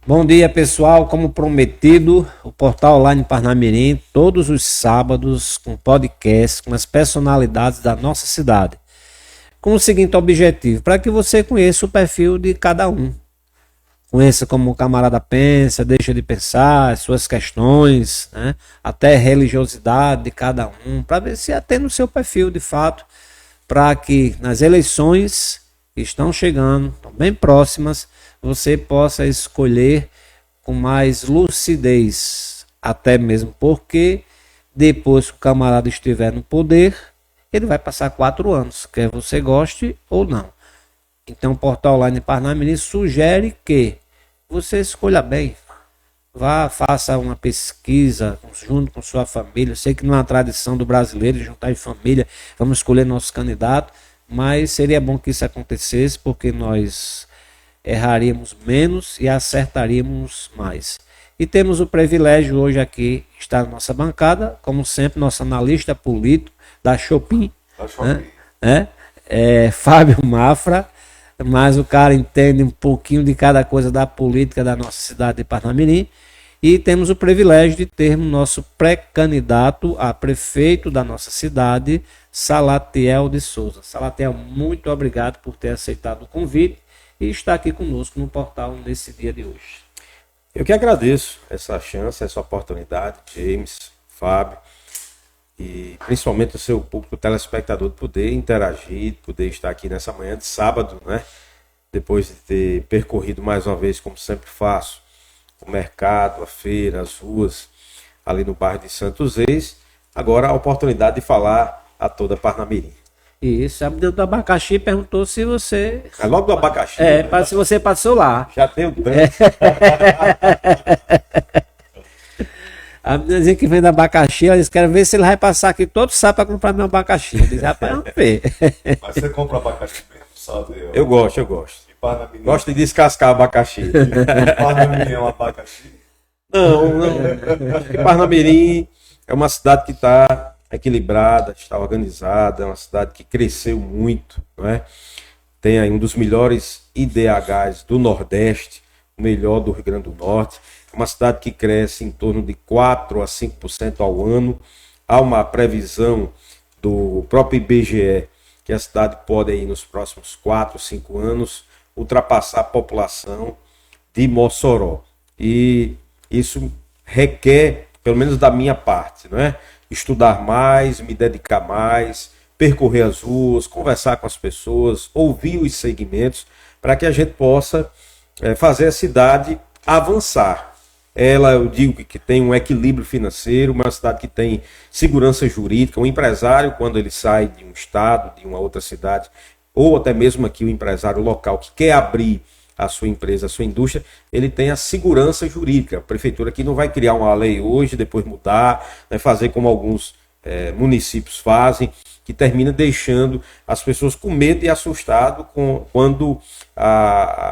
Bom dia, pessoal. Como prometido, o Portal Online Parnamirim, todos os sábados, com podcast, com as personalidades da nossa cidade. Com o seguinte objetivo, para que você conheça o perfil de cada um. Conheça como o camarada pensa, deixa de pensar, as suas questões, né? Até a religiosidade de cada um, para ver se atende o seu perfil de fato, para que nas eleições que estão chegando, estão bem próximas, você possa escolher com mais lucidez, até mesmo porque depois que o camarada estiver no poder, ele vai passar 4 anos, quer você goste ou não. Então o Portal Online Parnamirim sugere que você escolha bem, vá, faça uma pesquisa junto com sua família. Eu sei que não é uma tradição do brasileiro juntar em família, vamos escolher nosso candidato, mas seria bom que isso acontecesse, porque nós erraríamos menos e acertaríamos mais. E temos o privilégio hoje aqui, estar na nossa bancada, como sempre, nosso analista político da Chopin, Fábio Mafra, mas o cara entende um pouquinho de cada coisa da política da nossa cidade de Parnamirim. E temos o privilégio de termos nosso pré-candidato a prefeito da nossa cidade, Salatiel de Souza. Salatiel, muito obrigado por ter aceitado o convite e estar aqui conosco no portal nesse dia de hoje. Eu que agradeço essa chance, essa oportunidade, James, Fábio, e principalmente o seu público telespectador, de poder interagir, de poder estar aqui nessa manhã de sábado, né? Depois de ter percorrido mais uma vez, como sempre faço, o mercado, a feira, as ruas, ali no bairro de Santos Reis. Agora a oportunidade de falar a toda Parnamirim. Isso, a menina do abacaxi perguntou se você... É logo do abacaxi. Né? Se você passou lá. Já tem o tempo. A meninazinha que vem do abacaxi, ela disse, quero ver se ele vai passar aqui todo sábado para comprar meu abacaxi. Eu disse, rapaz, vamos ver. Mas você compra abacaxi mesmo, sabe? Eu gosto. Gosto de descascar abacaxi. Parnamirim é um abacaxi? Não. Acho que Parnamirim é uma cidade que está equilibrada, está organizada, é uma cidade que cresceu muito, não é? Tem aí um dos melhores IDHs do Nordeste, o melhor do Rio Grande do Norte. É uma cidade que cresce em torno de 4 a 5% ao ano. Há uma previsão do próprio IBGE que a cidade pode aí nos próximos 4, 5 anos ultrapassar a população de Mossoró. E isso requer, pelo menos da minha parte, não é? Estudar mais, me dedicar mais, percorrer as ruas, conversar com as pessoas, ouvir os segmentos, para que a gente possa fazer a cidade avançar. Ela, eu digo que tem um equilíbrio financeiro, uma cidade que tem segurança jurídica. O empresário, quando ele sai de um estado, de uma outra cidade, ou até mesmo aqui o empresário local que quer abrir a sua empresa, a sua indústria, ele tem a segurança jurídica. A prefeitura aqui não vai criar uma lei hoje, depois mudar, né, fazer como alguns municípios fazem, que termina deixando as pessoas com medo e assustado quando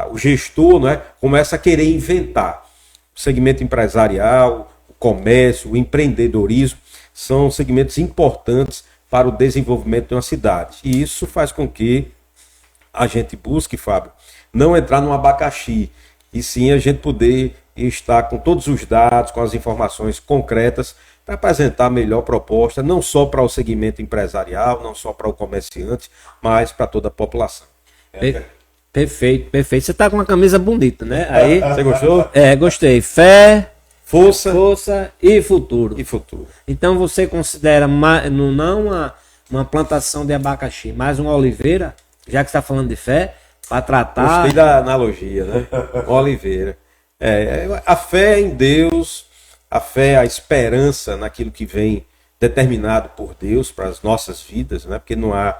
o gestor, né, começa a querer inventar. O segmento empresarial, o comércio, o empreendedorismo são segmentos importantes para o desenvolvimento de uma cidade. E isso faz com que a gente busque, Fábio, não entrar num abacaxi, e sim a gente poder estar com todos os dados, com as informações concretas, para apresentar a melhor proposta, não só para o segmento empresarial, não só para o comerciante, mas para toda a população. Perfeito. Você está com uma camisa bonita, né? Aí, você gostou? Gostei. Fé, força e futuro. Então você considera não uma plantação de abacaxi, mas uma oliveira, já que você está falando de fé, para tratar... Gostei da analogia, né? Oliveira. A fé em Deus, a fé, a esperança naquilo que vem determinado por Deus para as nossas vidas, né? Porque não há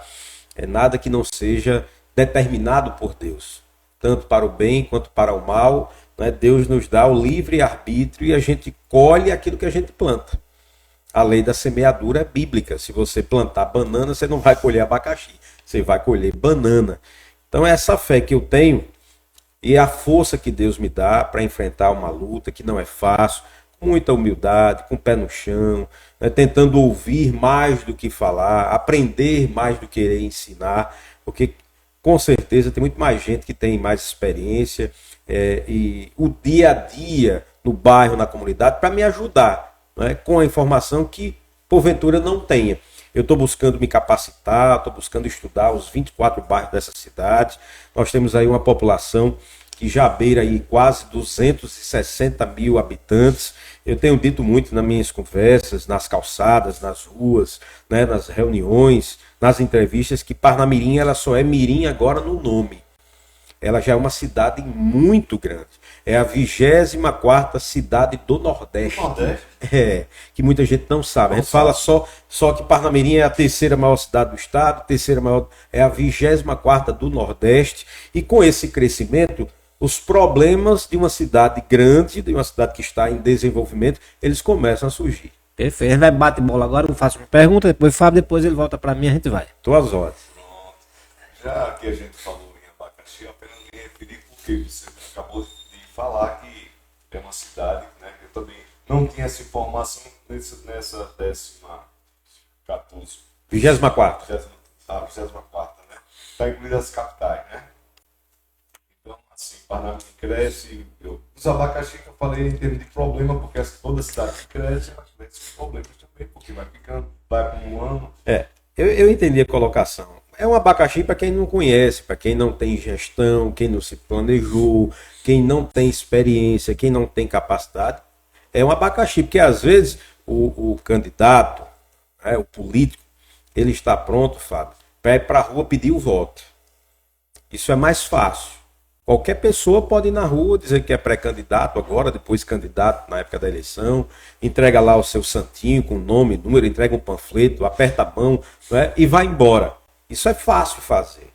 nada que não seja determinado por Deus, tanto para o bem quanto para o mal, né? Deus nos dá o livre arbítrio e a gente colhe aquilo que a gente planta. A lei da semeadura é bíblica. Se você plantar banana, você não vai colher abacaxi, você vai colher banana. Então é essa fé que eu tenho e a força que Deus me dá para enfrentar uma luta que não é fácil, com muita humildade, com o pé no chão, né, tentando ouvir mais do que falar, aprender mais do que querer ensinar, porque com certeza tem muito mais gente que tem mais experiência e o dia a dia no bairro, na comunidade, para me ajudar, né, com a informação que porventura não tenha. Eu estou buscando me capacitar, estou buscando estudar os 24 bairros dessa cidade. Nós temos aí uma população que já beira aí quase 260 mil habitantes. Eu tenho dito muito nas minhas conversas, nas calçadas, nas ruas, né, nas reuniões, nas entrevistas, que Parnamirim ela só é mirim agora no nome. Ela já é uma cidade muito grande. É a 24ª cidade do Nordeste. Que muita gente não sabe. A gente fala só que Parnamirim é a terceira maior cidade do estado, é a 24ª do Nordeste. E com esse crescimento, os problemas de uma cidade grande, de uma cidade que está em desenvolvimento, eles começam a surgir. Perfeito. A gente vai bate bola agora, eu faço uma pergunta, depois o Fábio, depois ele volta para mim, a gente vai. Estou às ordens. Pronto. Já que a gente falou em abacaxi, eu apenas me referi porque você acabou de falar que é uma cidade, né? Eu também não tinha essa informação nessa 14. 24ª. 24ª, né? Está incluída as capitais, né? Então, assim, Parnamirim cresce. Os abacaxi que eu falei em termos de problema, porque toda cidade que cresce, ela cresce com problemas também, porque vai ficando, vai acumulando. Eu entendi a colocação. É um abacaxi para quem não conhece, para quem não tem gestão, quem não se planejou, quem não tem experiência, quem não tem capacidade. É um abacaxi, porque às vezes o candidato, o político, ele está pronto, Fábio, para ir para a rua pedir o voto. Isso é mais fácil. Qualquer pessoa pode ir na rua dizer que é pré-candidato agora, depois candidato na época da eleição, entrega lá o seu santinho com nome, número, entrega um panfleto, aperta a mão, né, e vai embora. Isso é fácil fazer.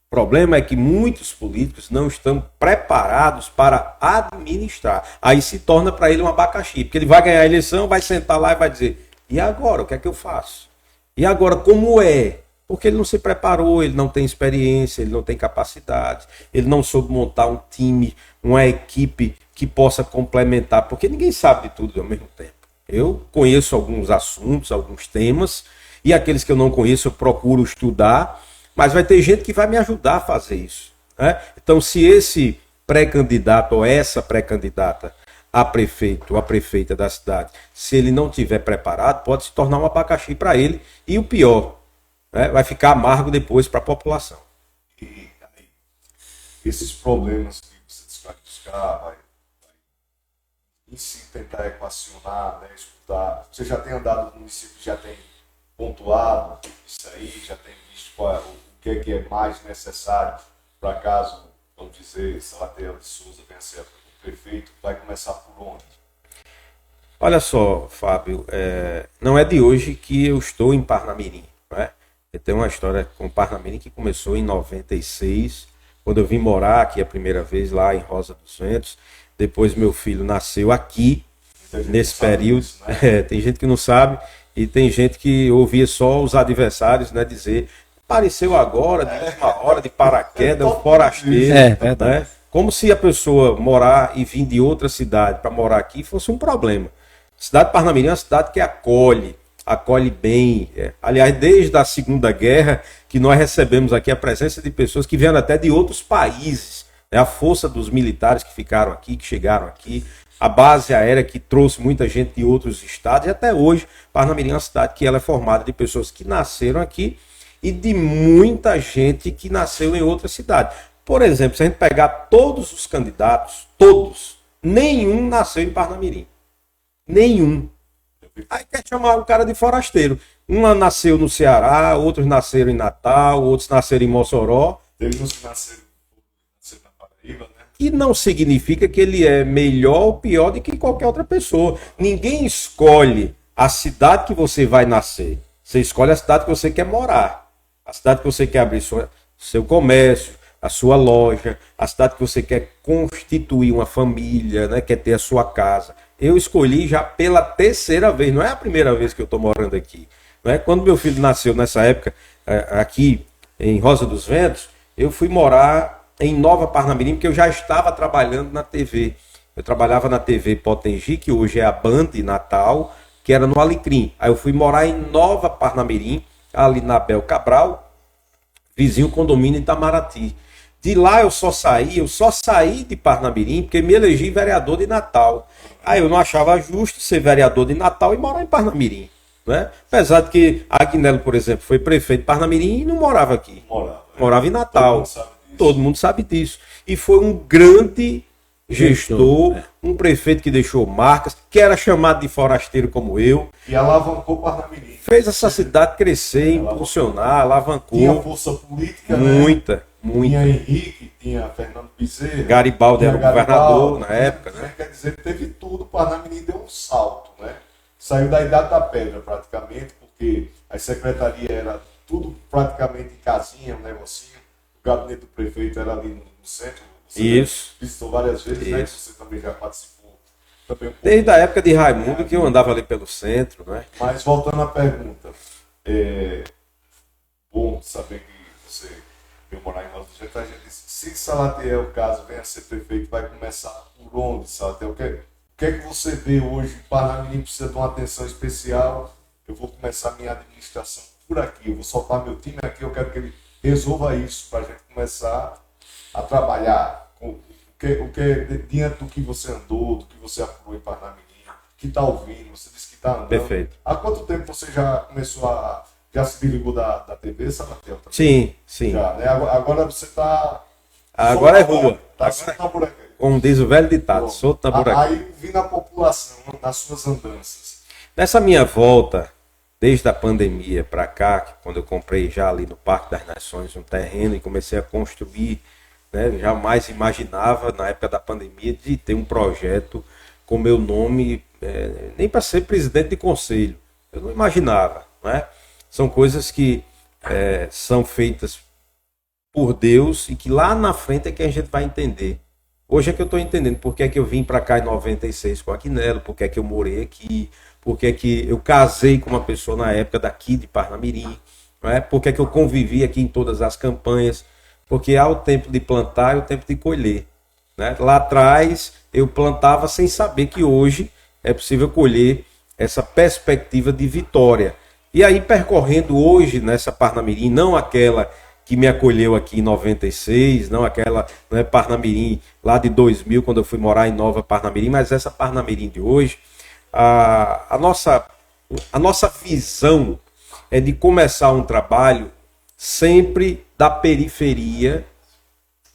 O problema é que muitos políticos não estão preparados para administrar. Aí se torna para ele um abacaxi, porque ele vai ganhar a eleição, vai sentar lá e vai dizer, e agora, o que é que eu faço? E agora, como é? Porque ele não se preparou, ele não tem experiência, ele não tem capacidade, ele não soube montar um time, uma equipe que possa complementar, porque ninguém sabe de tudo ao mesmo tempo. Eu conheço alguns assuntos, alguns temas, e aqueles que eu não conheço eu procuro estudar, mas vai ter gente que vai me ajudar a fazer isso, né? Então, se esse pré-candidato ou essa pré-candidata a prefeito ou a prefeita da cidade, se ele não tiver preparado, pode se tornar um abacaxi para ele, e o pior, né, vai ficar amargo depois para a população. E aí, esses problemas que você vai buscar, vai em si tentar equacionar, né, escutar. Você já tem andado no município, já tem pontuado isso aí, já tem visto o que é mais necessário para caso, vamos dizer, Salatiel de Souza venha a ser o prefeito, vai começar por onde? Olha só, Fábio, não é de hoje que eu estou em Parnamirim, né? Eu tenho uma história com Parnamirim que começou em 96, quando eu vim morar aqui a primeira vez lá em Rosa dos Ventos. Depois meu filho nasceu aqui, nesse período. Isso, né? Tem gente que não sabe e tem gente que ouvia só os adversários, né, dizer, apareceu agora, de última hora, de paraquedas, um forasteiro. Né? Como se a pessoa morar e vir de outra cidade para morar aqui fosse um problema. A cidade de Parnamirim é uma cidade que acolhe bem. Aliás, desde a Segunda Guerra, que nós recebemos aqui a presença de pessoas que vieram até de outros países. A força dos militares que ficaram aqui, que chegaram aqui, a base aérea que trouxe muita gente de outros estados, e até hoje, Parnamirim é uma cidade que ela é formada de pessoas que nasceram aqui e de muita gente que nasceu em outra cidade. Por exemplo, se a gente pegar todos os candidatos, todos, nenhum nasceu em Parnamirim. Nenhum. Aí quer chamar o cara de forasteiro. Um nasceu no Ceará, outros nasceram em Natal, outros nasceram em Mossoró. Teve uns que nasceram na Paraíba, né? E não significa que ele é melhor ou pior do que qualquer outra pessoa. Ninguém escolhe a cidade que você vai nascer. Você escolhe a cidade que você quer morar. A cidade que você quer abrir seu comércio, a sua loja, a cidade que você quer constituir uma família, né, quer ter a sua casa. Eu escolhi já pela terceira vez, não é a primeira vez que eu estou morando aqui. Não é? Quando meu filho nasceu nessa época, aqui em Rosa dos Ventos, eu fui morar em Nova Parnamirim, porque eu já estava trabalhando na TV. Eu trabalhava na TV Potengi, que hoje é a Band Natal, que era no Alecrim. Aí eu fui morar em Nova Parnamirim, ali na Abel Cabral, vizinho condomínio Itamaraty. De lá eu só saí de Parnamirim porque me elegi vereador de Natal. Aí eu não achava justo ser vereador de Natal e morar em Parnamirim, né? Apesar de que Agnello, por exemplo, foi prefeito de Parnamirim e não morava aqui. Morava em Natal. Todo mundo sabe disso. E foi um grande gestor, um prefeito que deixou marcas, que era chamado de forasteiro como eu. E alavancou Parnamirim. Fez essa cidade crescer, impulsionar, alavancou. Tinha força política, muita. Tinha Henrique, tinha Fernando Bezerra. Garibaldi era o governador na época, né? Quer dizer, teve tudo. Parnamirim deu um salto, né? Saiu da Idade da Pedra, praticamente, porque a secretaria era tudo praticamente em casinha, um negocinho. O gabinete do prefeito era ali no centro. Você Isso. visitou várias vezes, Isso. né? Você também já participou. Também Desde a época de Raimundo, que eu andava ali pelo centro, né? Mas voltando à pergunta, bom saber que você veio morar em Nova Jeito. A gente disse, se Salatiel, caso venha a ser prefeito, vai começar por onde, Salatiel? O que é que você vê hoje? Parnamirim precisa de uma atenção especial. Eu vou começar minha administração por aqui. Eu vou soltar meu time aqui. Eu quero que ele resolva isso para a gente começar a trabalhar. O que diante do que você andou, do que você apurou em Parnamirim, que está ouvindo, você disse que está andando. Perfeito. Há quanto tempo você já começou já se desligou da TV, Salatiel? Sim. Já, né? Agora você está... Agora é rua. Está solto na buraqueira. Como diz o velho ditado, solto na buraqueira. Aí, vindo a população, nas suas andanças. Nessa minha volta, desde a pandemia para cá, quando eu comprei já ali no Parque das Nações um terreno e comecei a construir, né, jamais imaginava na época da pandemia de ter um projeto com meu nome, nem para ser presidente de conselho. Eu não imaginava, né? São coisas que são feitas por Deus e que lá na frente é que a gente vai entender. Hoje é que eu estou entendendo por que é que eu vim para cá em 96 com a Agnello, por que é que eu morei aqui, por que é que eu casei com uma pessoa na época daqui de Parnamirim, né? Por que é que eu convivi aqui em todas as campanhas, porque há o tempo de plantar e o tempo de colher, né? Lá atrás eu plantava sem saber que hoje é possível colher essa perspectiva de vitória. E aí percorrendo hoje nessa Parnamirim, não aquela que me acolheu aqui em 96, não aquela, né, Parnamirim lá de 2000, quando eu fui morar em Nova Parnamirim, mas essa Parnamirim de hoje, a nossa visão é de começar um trabalho sempre da periferia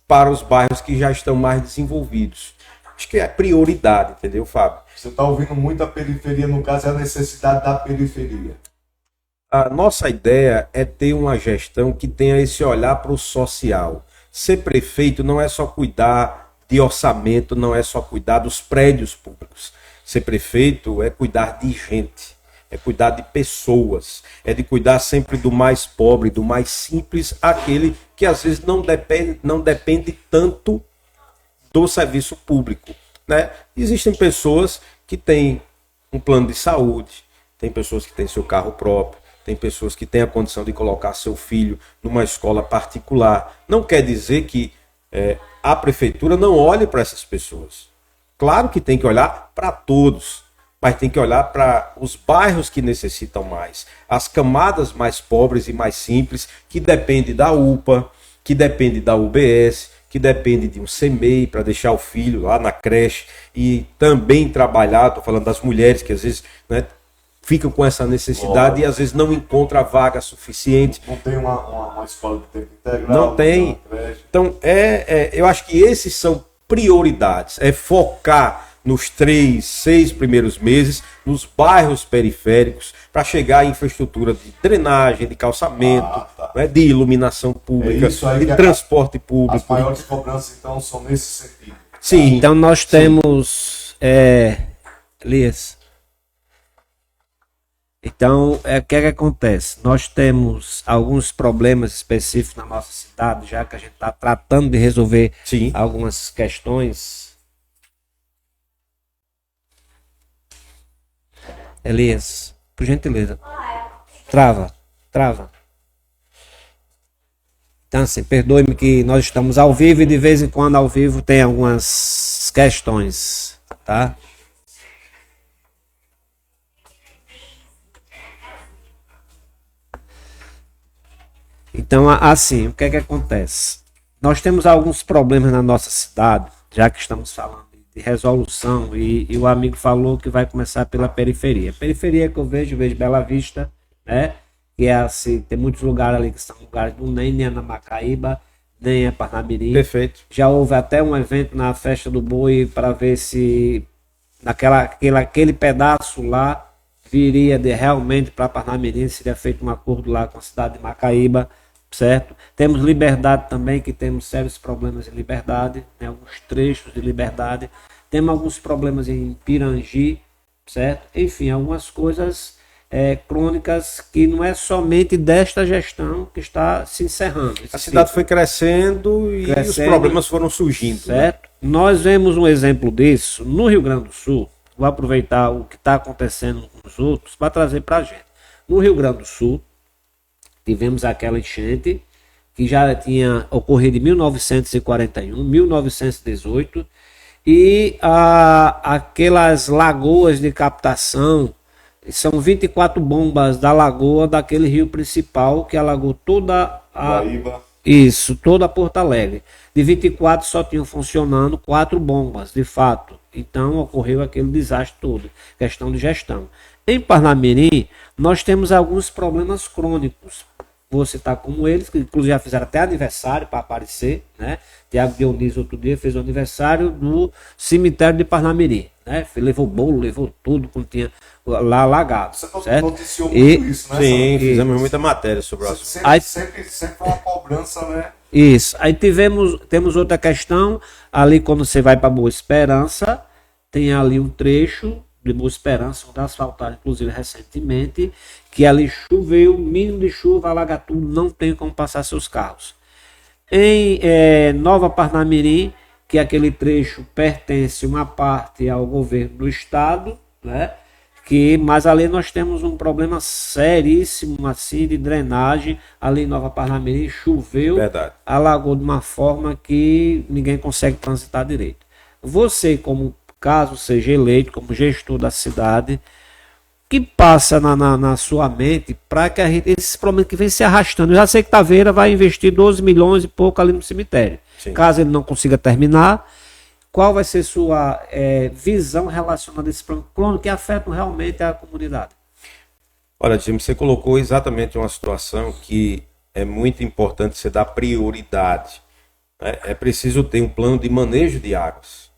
para os bairros que já estão mais desenvolvidos. Acho que é prioridade, entendeu, Fábio? Você está ouvindo muito a periferia, no caso é a necessidade da periferia. A nossa ideia é ter uma gestão que tenha esse olhar para o social. Ser prefeito não é só cuidar de orçamento, não é só cuidar dos prédios públicos. Ser prefeito é cuidar de gente, é cuidar de pessoas, é de cuidar sempre do mais pobre, do mais simples, aquele que às vezes não depende tanto do serviço público, né? Existem pessoas que têm um plano de saúde, tem pessoas que têm seu carro próprio, tem pessoas que têm a condição de colocar seu filho numa escola particular. Não quer dizer que a prefeitura não olhe para essas pessoas. Claro que tem que olhar para todos, mas tem que olhar para os bairros que necessitam mais, as camadas mais pobres e mais simples, que dependem da UPA, que dependem da UBS, que depende de um CMEI para deixar o filho lá na creche e também trabalhar. Estou falando das mulheres que às vezes, né, ficam com essa necessidade e às vezes não encontram vaga suficiente. Não tem uma escola de tempo integral. Não tem. Então, eu acho que esses são prioridades. É focar nos 3, 6 primeiros meses, nos bairros periféricos, para chegar à infraestrutura de drenagem, de calçamento, né, de iluminação pública, de transporte público. As maiores cobranças, então, são nesse sentido. Sim. Então, nós temos... Elias... Então, o que é que acontece? Nós temos alguns problemas específicos na nossa cidade, já que a gente está tratando de resolver algumas questões. Elias, por gentileza. Trava. Então, assim, perdoe-me que nós estamos ao vivo e de vez em quando ao vivo tem algumas questões, tá? Então, assim, o que é que acontece? Nós temos alguns problemas na nossa cidade, já que estamos falando de resolução, e o amigo falou que vai começar pela periferia. A periferia que eu vejo Bela Vista, né? Que é assim, tem muitos lugares ali que são lugares do nem é na Macaíba, nem é Parnamirim. Perfeito. Já houve até um evento na Festa do Boi para ver se aquele pedaço lá viria realmente para Parnamirim, seria feito um acordo lá com a cidade de Macaíba, certo? Temos Liberdade também, que temos sérios problemas em Liberdade, né? Alguns trechos de Liberdade. Temos alguns problemas em Pirangi, certo? Enfim, algumas coisas crônicas que não é somente desta gestão que está se encerrando. A cidade foi crescendo e os problemas foram surgindo. Certo? Né? Nós vemos um exemplo disso no Rio Grande do Sul. Vou aproveitar o que está acontecendo com os outros para trazer para a gente. No Rio Grande do Sul, tivemos aquela enchente que já tinha ocorrido em 1941, 1918, e aquelas lagoas de captação, são 24 bombas da lagoa daquele rio principal que alagou toda a... Guaíba. Isso, toda Porto Alegre. De 24 só tinham funcionando 4 bombas, de fato. Então ocorreu aquele desastre todo, questão de gestão. Em Parnamirim, nós temos alguns problemas crônicos. Vou citar como eles, que inclusive já fizeram até aniversário para aparecer, né? Tiago Dionísio outro dia fez o aniversário do cemitério de Parnamirim, né? Levou bolo, levou tudo, quando tinha lá alagado. Você certo? noticiou muito isso, né? Sim, fizemos muita matéria sobre o assunto. Sempre foi uma cobrança, né? Isso. Aí temos outra questão, ali quando você vai para Boa Esperança, tem ali um trecho de Boa Esperança, onde asfaltaram, inclusive, recentemente, que ali choveu, mínimo de chuva, alaga tudo, não tem como passar seus carros. Em Nova Parnamirim, que aquele trecho pertence uma parte ao governo do estado, né? Mas ali nós temos um problema seríssimo assim, de drenagem, ali em Nova Parnamirim, choveu, Verdade. alagou de uma forma que ninguém consegue transitar direito. Você, como caso seja eleito como gestor da cidade, que passa na sua mente para que esses problemas que vem se arrastando? Eu já sei que Taveira vai investir 12 milhões e pouco ali no cemitério. Sim. Caso ele não consiga terminar, qual vai ser sua visão relacionada a esse problema crônico que afeta realmente a comunidade? Olha, Jimmy, você colocou exatamente uma situação que é muito importante você dar prioridade. É preciso ter um plano de manejo de águas.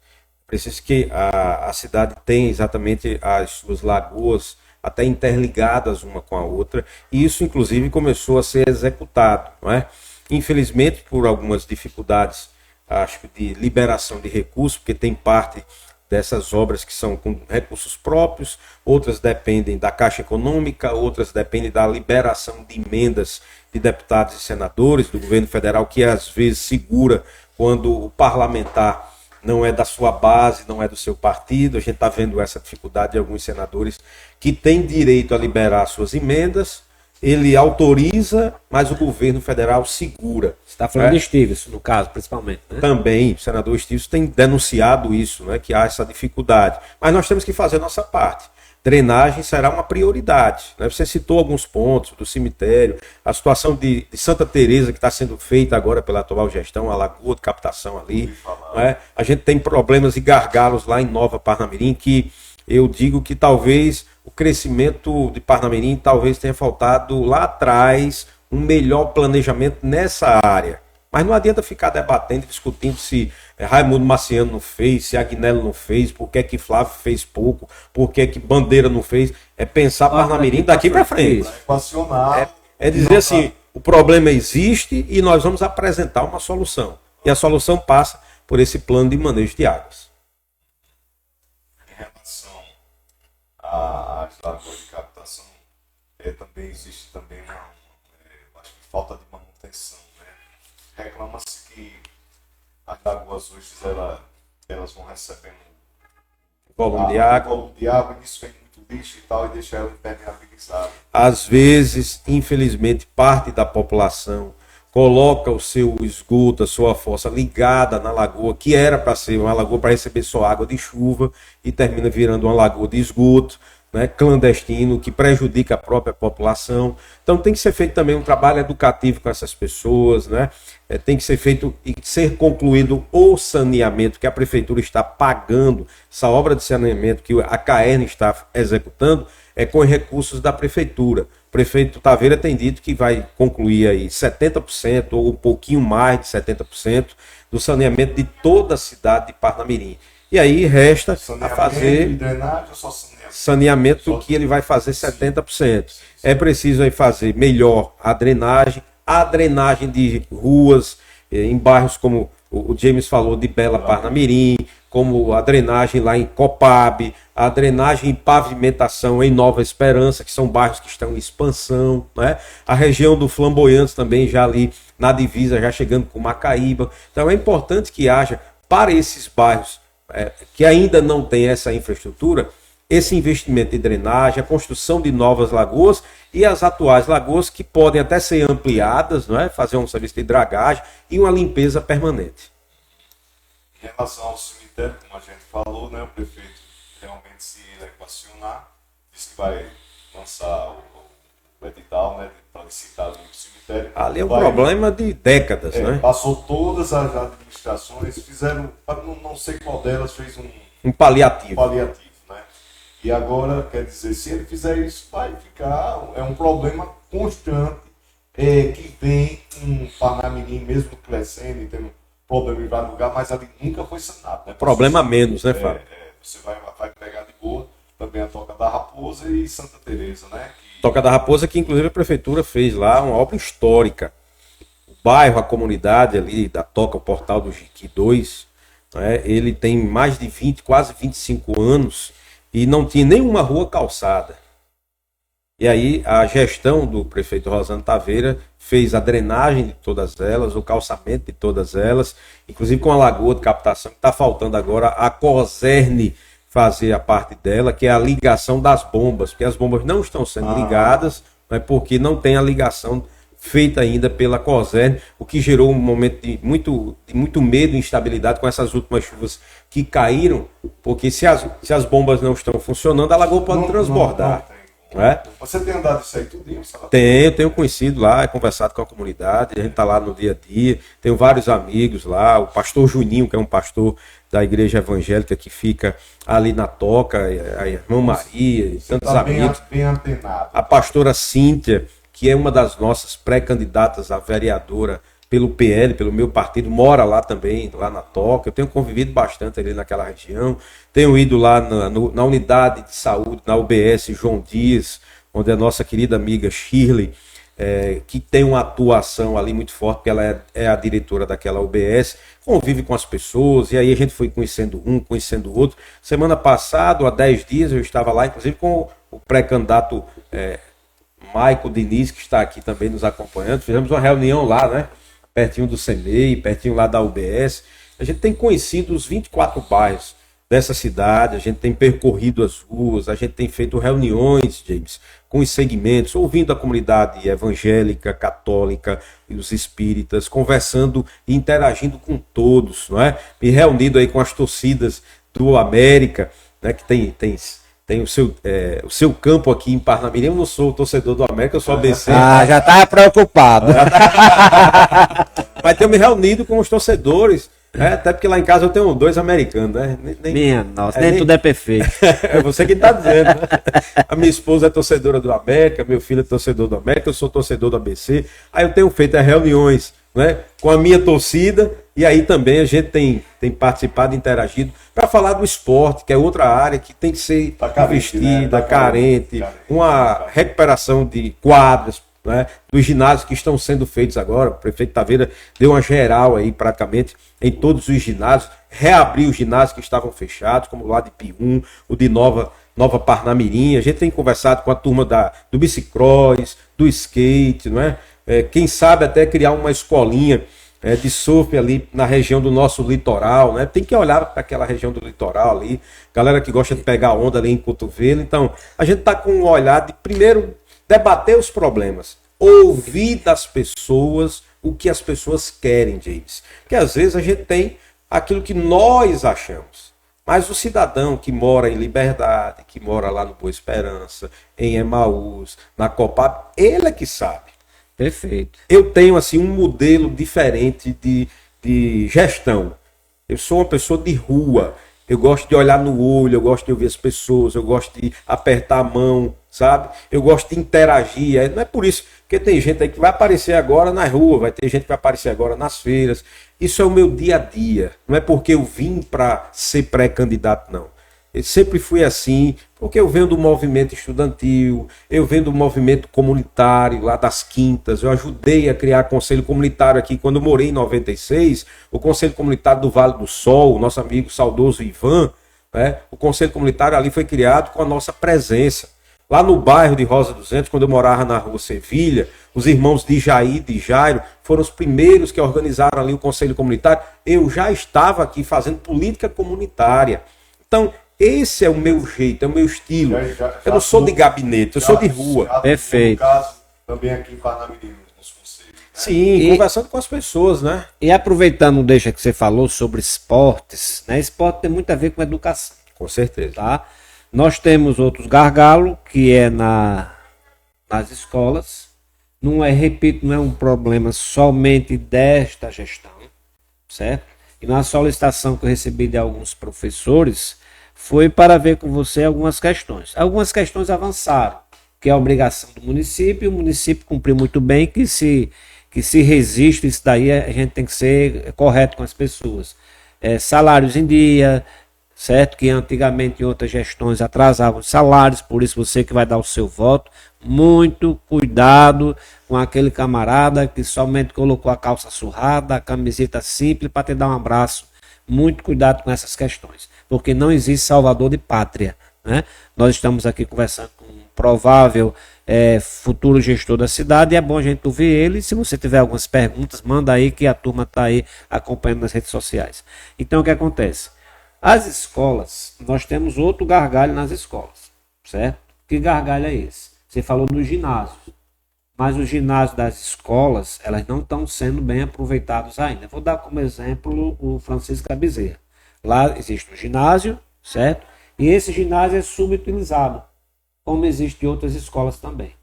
Preciso que a cidade tenha exatamente as suas lagoas até interligadas uma com a outra, e isso inclusive começou a ser executado, não é? Infelizmente, por algumas dificuldades, acho que de liberação de recursos, porque tem parte dessas obras que são com recursos próprios, outras dependem da Caixa Econômica, outras dependem da liberação de emendas de deputados e senadores do governo federal, que às vezes segura quando o parlamentar não é da sua base, não é do seu partido. A gente está vendo essa dificuldade de alguns senadores que têm direito a liberar suas emendas, ele autoriza, mas o governo federal segura. Você está falando de Estives, no caso, principalmente, né? Também, o senador Estives tem denunciado isso, né, que há essa dificuldade. Mas nós temos que fazer a nossa parte. Drenagem será uma prioridade, né? Você citou alguns pontos do cemitério, a situação de Santa Teresa que está sendo feita agora pela atual gestão, a lagoa de captação ali. Né? A gente tem problemas e gargalos lá em Nova Parnamirim, que eu digo que talvez o crescimento de Parnamirim talvez tenha faltado lá atrás um melhor planejamento nessa área. Mas não adianta ficar debatendo, discutindo se Raimundo Marciano não fez, se Agnello não fez, por que que Flávio fez pouco, por que que Bandeira não fez. É pensar Parnamirim daqui para frente. É dizer assim, o problema existe e nós vamos apresentar uma solução. E a solução passa por esse plano de manejo de águas. Em relação às lagoas de captação, também existe também acho que falta de manutenção. Reclama-se que as lagoas hoje elas vão recebendo Volume de água, e isso vem muito lixo e tal, e deixa ela impermeabilizada. Às vezes, infelizmente, parte da população coloca o seu esgoto, a sua fossa ligada na lagoa, que era para ser uma lagoa para receber só água de chuva, e termina virando uma lagoa de esgoto. né, clandestino, que prejudica a própria população. Então tem que ser feito também um trabalho educativo com essas pessoas, né? Tem que ser feito e ser concluído o saneamento que a prefeitura está pagando, essa obra de saneamento que a CAERN está executando, com recursos da prefeitura. O prefeito Taveira tem dito que vai concluir aí 70% ou um pouquinho mais de 70% do saneamento de toda a cidade de Parnamirim. E aí resta a fazer drenagem ou só saneamento que ele vai fazer 70%. É preciso aí fazer melhor a drenagem de ruas, em bairros como o James falou, de Bela Parnamirim, como a drenagem lá em Copabe, a drenagem e pavimentação em Nova Esperança, que são bairros que estão em expansão, né? A região do Flamboyantes também já ali na divisa, já chegando com Macaíba. Então é importante que haja para esses bairros que ainda não tem essa infraestrutura, esse investimento de drenagem, a construção de novas lagoas e as atuais lagoas que podem até ser ampliadas, não é? Fazer um serviço de dragagem e uma limpeza permanente. Em relação ao cemitério, como a gente falou, né, o prefeito realmente se equacionar, disse que vai lançar o edital, né, para licitar ali o cemitério. Ali é um problema de décadas, né? Passou todas as administrações, fizeram, não sei qual delas fez um paliativo. Né? E agora, quer dizer, se ele fizer isso, vai ficar, um problema constante, que vem um Parnamirim mesmo crescendo e tendo problema em vários lugares, mas ali nunca foi sanado. Né? Problema menos, né, Fábio? Você vai pegar de boa também a Toca da Raposa e Santa Teresa, né? Toca da Raposa, que inclusive a prefeitura fez lá uma obra histórica. O bairro, a comunidade ali da Toca, o Portal do Jiqui 2, né, ele tem mais de 20, quase 25 anos e não tinha nenhuma rua calçada. E aí a gestão do prefeito Rosano Taveira fez a drenagem de todas elas, o calçamento de todas elas, inclusive com a lagoa de captação, que está faltando agora a Coserne fazer a parte dela, que é a ligação das bombas, porque as bombas não estão sendo ligadas, né, porque não tem a ligação feita ainda pela Coserne, o que gerou um momento de muito medo e instabilidade com essas últimas chuvas que caíram, porque se as bombas não estão funcionando, a lagoa pode transbordar. Não é? Você tem andado isso aí tudinho? Tenho conhecido lá, conversado com a comunidade, a gente está lá no dia a dia, tenho vários amigos lá, o pastor Juninho, que é um pastor da igreja evangélica que fica ali na Toca, a irmã Maria e tantos amigos. Bem antenado. A pastora Cíntia, que é uma das nossas pré-candidatas a vereadora pelo PL, pelo meu partido, mora lá também, lá na Toca. Eu tenho convivido bastante ali naquela região. Tenho ido lá na unidade de saúde, na UBS João Dias, onde a nossa querida amiga Shirley, que tem uma atuação ali muito forte, porque ela é a diretora daquela UBS, convive com as pessoas, e aí a gente foi conhecendo um, conhecendo o outro. Semana passada, há 10 dias, eu estava lá, inclusive com o pré-candidato Maico Diniz, que está aqui também nos acompanhando. Fizemos uma reunião lá, né? Pertinho do CEMEI, pertinho lá da UBS. A gente tem conhecido os 24 bairros dessa cidade, a gente tem percorrido as ruas, a gente tem feito reuniões, James, com os segmentos, ouvindo a comunidade evangélica, católica e os espíritas, conversando e interagindo com todos, não é? Me reunido aí com as torcidas do América, né, que tem o seu campo aqui em Parnamirim. Eu não sou torcedor do América, eu sou ABC. Já estava preocupado. Mas tenho me reunido com os torcedores, até porque lá em casa eu tenho 2 americanos, né? Minha nossa, nem tudo é perfeito. É você que está dizendo, né? A minha esposa é torcedora do América, meu filho é torcedor do América, eu sou torcedor do ABC. Aí eu tenho feito as reuniões, né, com a minha torcida, e aí também a gente tem participado e interagido para falar do esporte, que é outra área que tem que ser investida, carente, uma recuperação de quadras, né, dos ginásios que estão sendo feitos agora. O prefeito Taveira deu uma geral aí praticamente em todos os ginásios, reabriu os ginásios que estavam fechados, como o lá de Pium, o de Nova Parnamirim. A gente tem conversado com a turma do bicicross, do skate, não é? Quem sabe até criar uma escolinha de surf ali na região do nosso litoral, né? Tem que olhar para aquela região do litoral ali, galera que gosta de pegar onda ali em Cotovelo. Então, a gente está com um olhar de, primeiro, debater os problemas, ouvir das pessoas o que as pessoas querem, James. Porque às vezes a gente tem aquilo que nós achamos. Mas o cidadão que mora em Liberdade, que mora lá no Boa Esperança, em Emaús, na Copap, ele é que sabe. Perfeito. Eu tenho assim um modelo diferente de gestão. Eu sou uma pessoa de rua. Eu gosto de olhar no olho, eu gosto de ouvir as pessoas, eu gosto de apertar a mão, sabe? Eu gosto de interagir. Não é por isso, porque tem gente aí que vai aparecer agora na rua, vai ter gente que vai aparecer agora nas feiras. Isso é o meu dia a dia. Não é porque eu vim para ser pré-candidato, não. Eu sempre fui assim, porque eu venho do movimento estudantil, eu venho do movimento comunitário, lá das Quintas, eu ajudei a criar conselho comunitário aqui, quando eu morei em 96, o conselho comunitário do Vale do Sol, o nosso amigo saudoso Ivan, né, o conselho comunitário ali foi criado com a nossa presença. Lá no bairro de Rosa 200, quando eu morava na rua Sevilha, os irmãos de Jair e de Jairo foram os primeiros que organizaram ali o conselho comunitário. Eu já estava aqui fazendo política comunitária. Então, esse é o meu jeito, é o meu estilo. Eu não sou de gabinete, eu sou de rua. Perfeito. No caso, também aqui em Parnamirim, nos conselhos. Né? Sim, conversando com as pessoas, né? E aproveitando, deixa que você falou sobre esportes, né? Esporte tem muito a ver com educação, Com certeza. tá? Nós temos outros gargalos, que é nas escolas. Não é, repito, não é um problema somente desta gestão, certo? E na solicitação que eu recebi de alguns professores, foi para ver com você algumas questões. Algumas questões avançaram, que é a obrigação do município, e o município cumpriu muito bem, que se resiste, isso daí a gente tem que ser correto com as pessoas. Salários em dia, certo? Que antigamente em outras gestões atrasavam os salários, por isso você que vai dar o seu voto, muito cuidado com aquele camarada que somente colocou a calça surrada, a camiseta simples para te dar um abraço. Muito cuidado com essas questões, porque não existe salvador de pátria, né? Nós estamos aqui conversando com um provável futuro gestor da cidade e é bom a gente ouvir ele. Se você tiver algumas perguntas, manda aí que a turma está aí acompanhando nas redes sociais. Então o que acontece? As escolas, nós temos outro gargalho nas escolas, certo? Que gargalho é esse? Você falou dos ginásios. Mas os ginásios das escolas, elas não estão sendo bem aproveitados ainda. Vou dar como exemplo o Francisco da Bezerra. Lá existe um ginásio, certo? E esse ginásio é subutilizado, como existe em outras escolas também,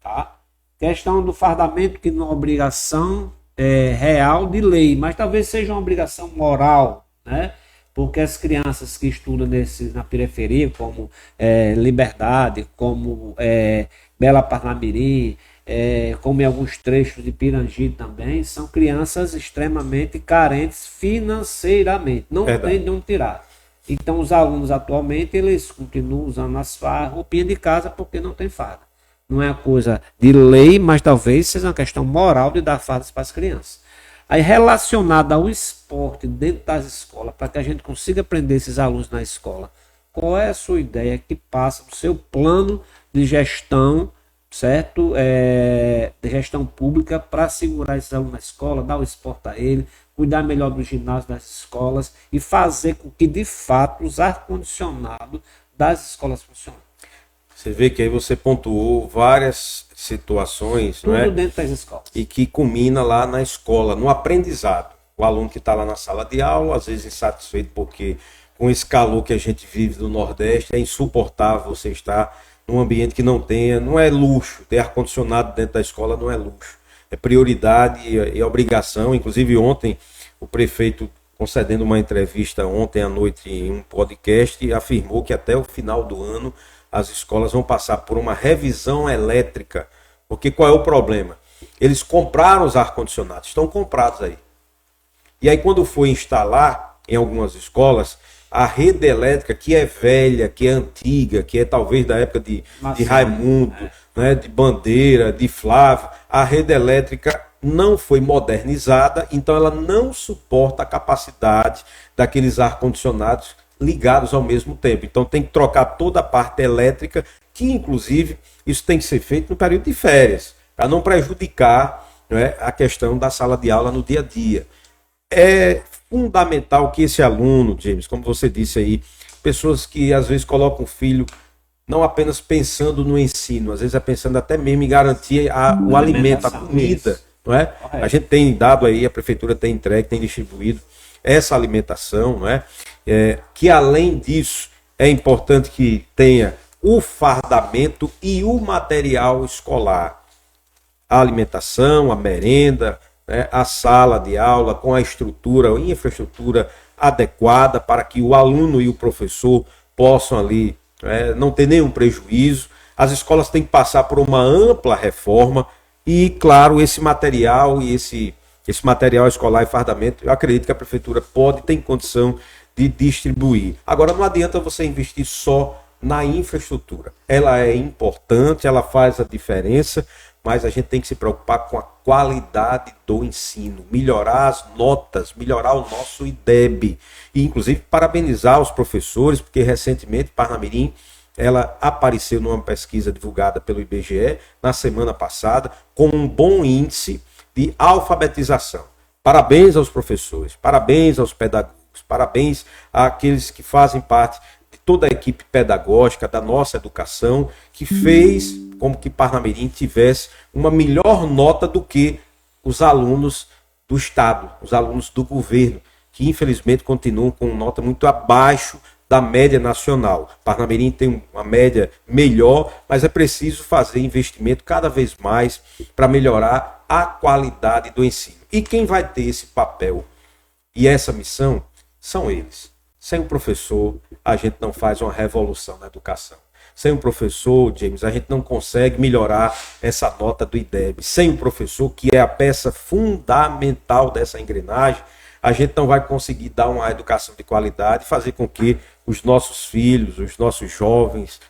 tá? Questão do fardamento, que não é obrigação real de lei, mas talvez seja uma obrigação moral, né? Porque as crianças que estudam na periferia, como Liberdade, como Bela Parnamirim, como em alguns trechos de Pirangi também, são crianças extremamente carentes financeiramente, não tem de onde tirar. Então os alunos atualmente, eles continuam usando as roupinhas de casa porque não tem farda. Não é uma coisa de lei, mas talvez seja uma questão moral de dar fardas para as crianças. Aí relacionado ao esporte dentro das escolas, para que a gente consiga aprender esses alunos na escola, qual é a sua ideia que passa do seu plano de gestão, certo? De gestão pública, para segurar esses alunos na escola, dar o esporte a ele, cuidar melhor do ginásio das escolas e fazer com que de fato os ar-condicionados das escolas funcionem. Você vê que aí você pontuou várias situações, Tudo não é? dentro das escolas. E que culmina lá na escola, no aprendizado. O aluno que está lá na sala de aula, às vezes insatisfeito porque com esse calor que a gente vive no Nordeste, é insuportável você estar num ambiente que não é luxo. Ter ar-condicionado dentro da escola não é luxo. É prioridade e obrigação. Inclusive ontem o prefeito, concedendo uma entrevista ontem à noite em um podcast, afirmou que até o final do ano as escolas vão passar por uma revisão elétrica. Porque qual é o problema? Eles compraram os ar-condicionados, estão comprados aí. E aí quando for instalar em algumas escolas, a rede elétrica que é velha, que é antiga, que é talvez da época de Raimundo, né, de Bandeira, de Flávio, a rede elétrica não foi modernizada, então ela não suporta a capacidade daqueles ar-condicionados ligados ao mesmo tempo. Então tem que trocar toda a parte elétrica, que inclusive isso tem que ser feito no período de férias, para não prejudicar, né, a questão da sala de aula no dia a dia. É fundamental que esse aluno, James, como você disse aí, pessoas que às vezes colocam o filho não apenas pensando no ensino, às vezes é pensando até mesmo em garantir o alimento, a comida, não é? A gente tem dado aí, a prefeitura tem entregue, tem distribuído essa alimentação, não é? Que além disso é importante que tenha o fardamento e o material escolar, a alimentação, a merenda, né, a sala de aula com a estrutura, a infraestrutura adequada para que o aluno e o professor possam ali não ter nenhum prejuízo. As escolas têm que passar por uma ampla reforma e, claro, esse material e esse material escolar e fardamento, eu acredito que a prefeitura tem condição de distribuir. Agora, não adianta você investir só na infraestrutura. Ela é importante, ela faz a diferença, mas a gente tem que se preocupar com a qualidade do ensino, melhorar as notas, melhorar o nosso IDEB. E, inclusive, parabenizar os professores, porque recentemente, Parnamirim, ela apareceu numa pesquisa divulgada pelo IBGE na semana passada, com um bom índice de alfabetização. Parabéns aos professores, parabéns aos pedagogos, parabéns àqueles que fazem parte de toda a equipe pedagógica da nossa educação, que fez como que Parnamirim tivesse uma melhor nota do que os alunos do Estado, os alunos do governo, que infelizmente continuam com nota muito abaixo da média nacional. Parnamirim tem uma média melhor, mas é preciso fazer investimento cada vez mais para melhorar a qualidade do ensino. E quem vai ter esse papel e essa missão são eles. Sem o professor, a gente não faz uma revolução na educação. Sem o professor, James, a gente não consegue melhorar essa nota do IDEB. Sem o professor, que é a peça fundamental dessa engrenagem, a gente não vai conseguir dar uma educação de qualidade e fazer com que os nossos filhos, os nossos jovens,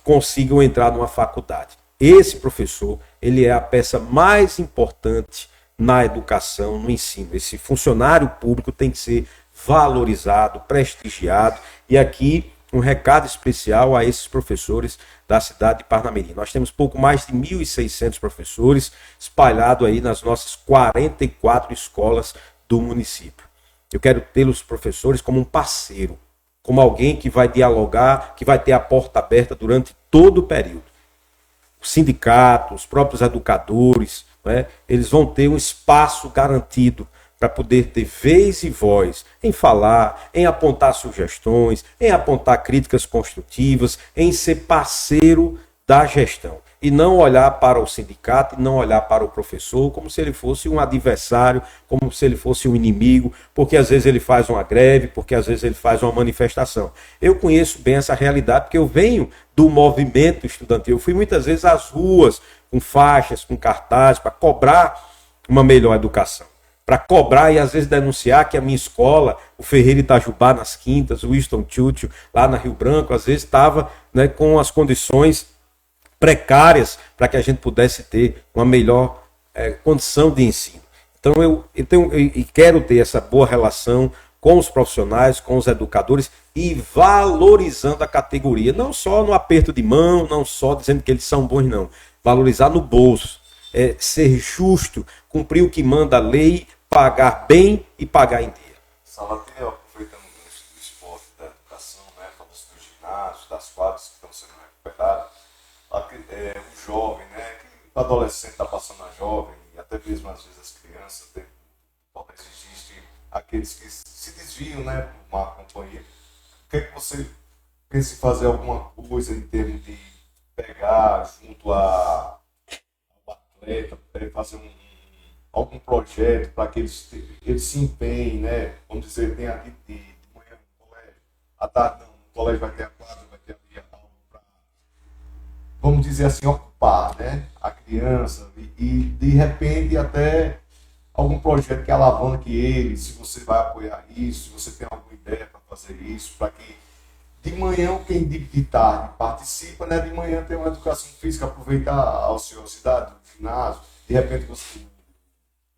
consigam entrar numa faculdade. Esse professor, ele é a peça mais importante na educação, no ensino. Esse funcionário público tem que ser valorizado, prestigiado. E aqui um recado especial a esses professores da cidade de Parnamirim. Nós temos pouco mais de 1.600 professores espalhados aí nas nossas 44 escolas do município. Eu quero ter os professores como um parceiro, como alguém que vai dialogar, que vai ter a porta aberta durante todo o período. O sindicato, os próprios educadores, eles vão ter um espaço garantido para poder ter vez e voz em falar, em apontar sugestões, em apontar críticas construtivas, em ser parceiro da gestão. E não olhar para o sindicato, e não olhar para o professor como se ele fosse um adversário, como se ele fosse um inimigo, porque às vezes ele faz uma greve, porque às vezes ele faz uma manifestação. Eu conheço bem essa realidade, porque eu venho do movimento estudantil. Eu fui muitas vezes às ruas, com faixas, com cartazes, para cobrar uma melhor educação. Para cobrar e às vezes denunciar que a minha escola, o Ferreira Itajubá nas Quintas, o Winston Churchill lá na Rio Branco, às vezes estava com as condições precárias para que a gente pudesse ter uma melhor condição de ensino. Então eu quero ter essa boa relação com os profissionais, com os educadores e valorizando a categoria, não só no aperto de mão, não só dizendo que eles são bons, não. Valorizar no bolso, ser justo, cumprir o que manda a lei, pagar bem e pagar em dia. Salatiel, aproveitando o gancho do esporte, da educação, falando dos ginásios, das quadras que estão sendo recuperadas, o jovem, que o adolescente está passando a jovem, e até mesmo às vezes as crianças, existem aqueles que se desviam por uma companhia. O que é que você pensa em fazer alguma coisa em termos de pegar junto ao atleta, fazer algum projeto para que eles se empenhem, vamos dizer, tem ali de manhã no colégio, à tarde não, no colégio vai ter a quadra, vai ter ali a aula para, vamos dizer assim, ocupar a criança e de repente até algum projeto que alavanque ele, se você vai apoiar isso, se você tem alguma ideia para fazer isso, para que de manhã quem de tarde participa, de manhã tem uma educação física, aproveitar a ociosidade do ginásio, de repente o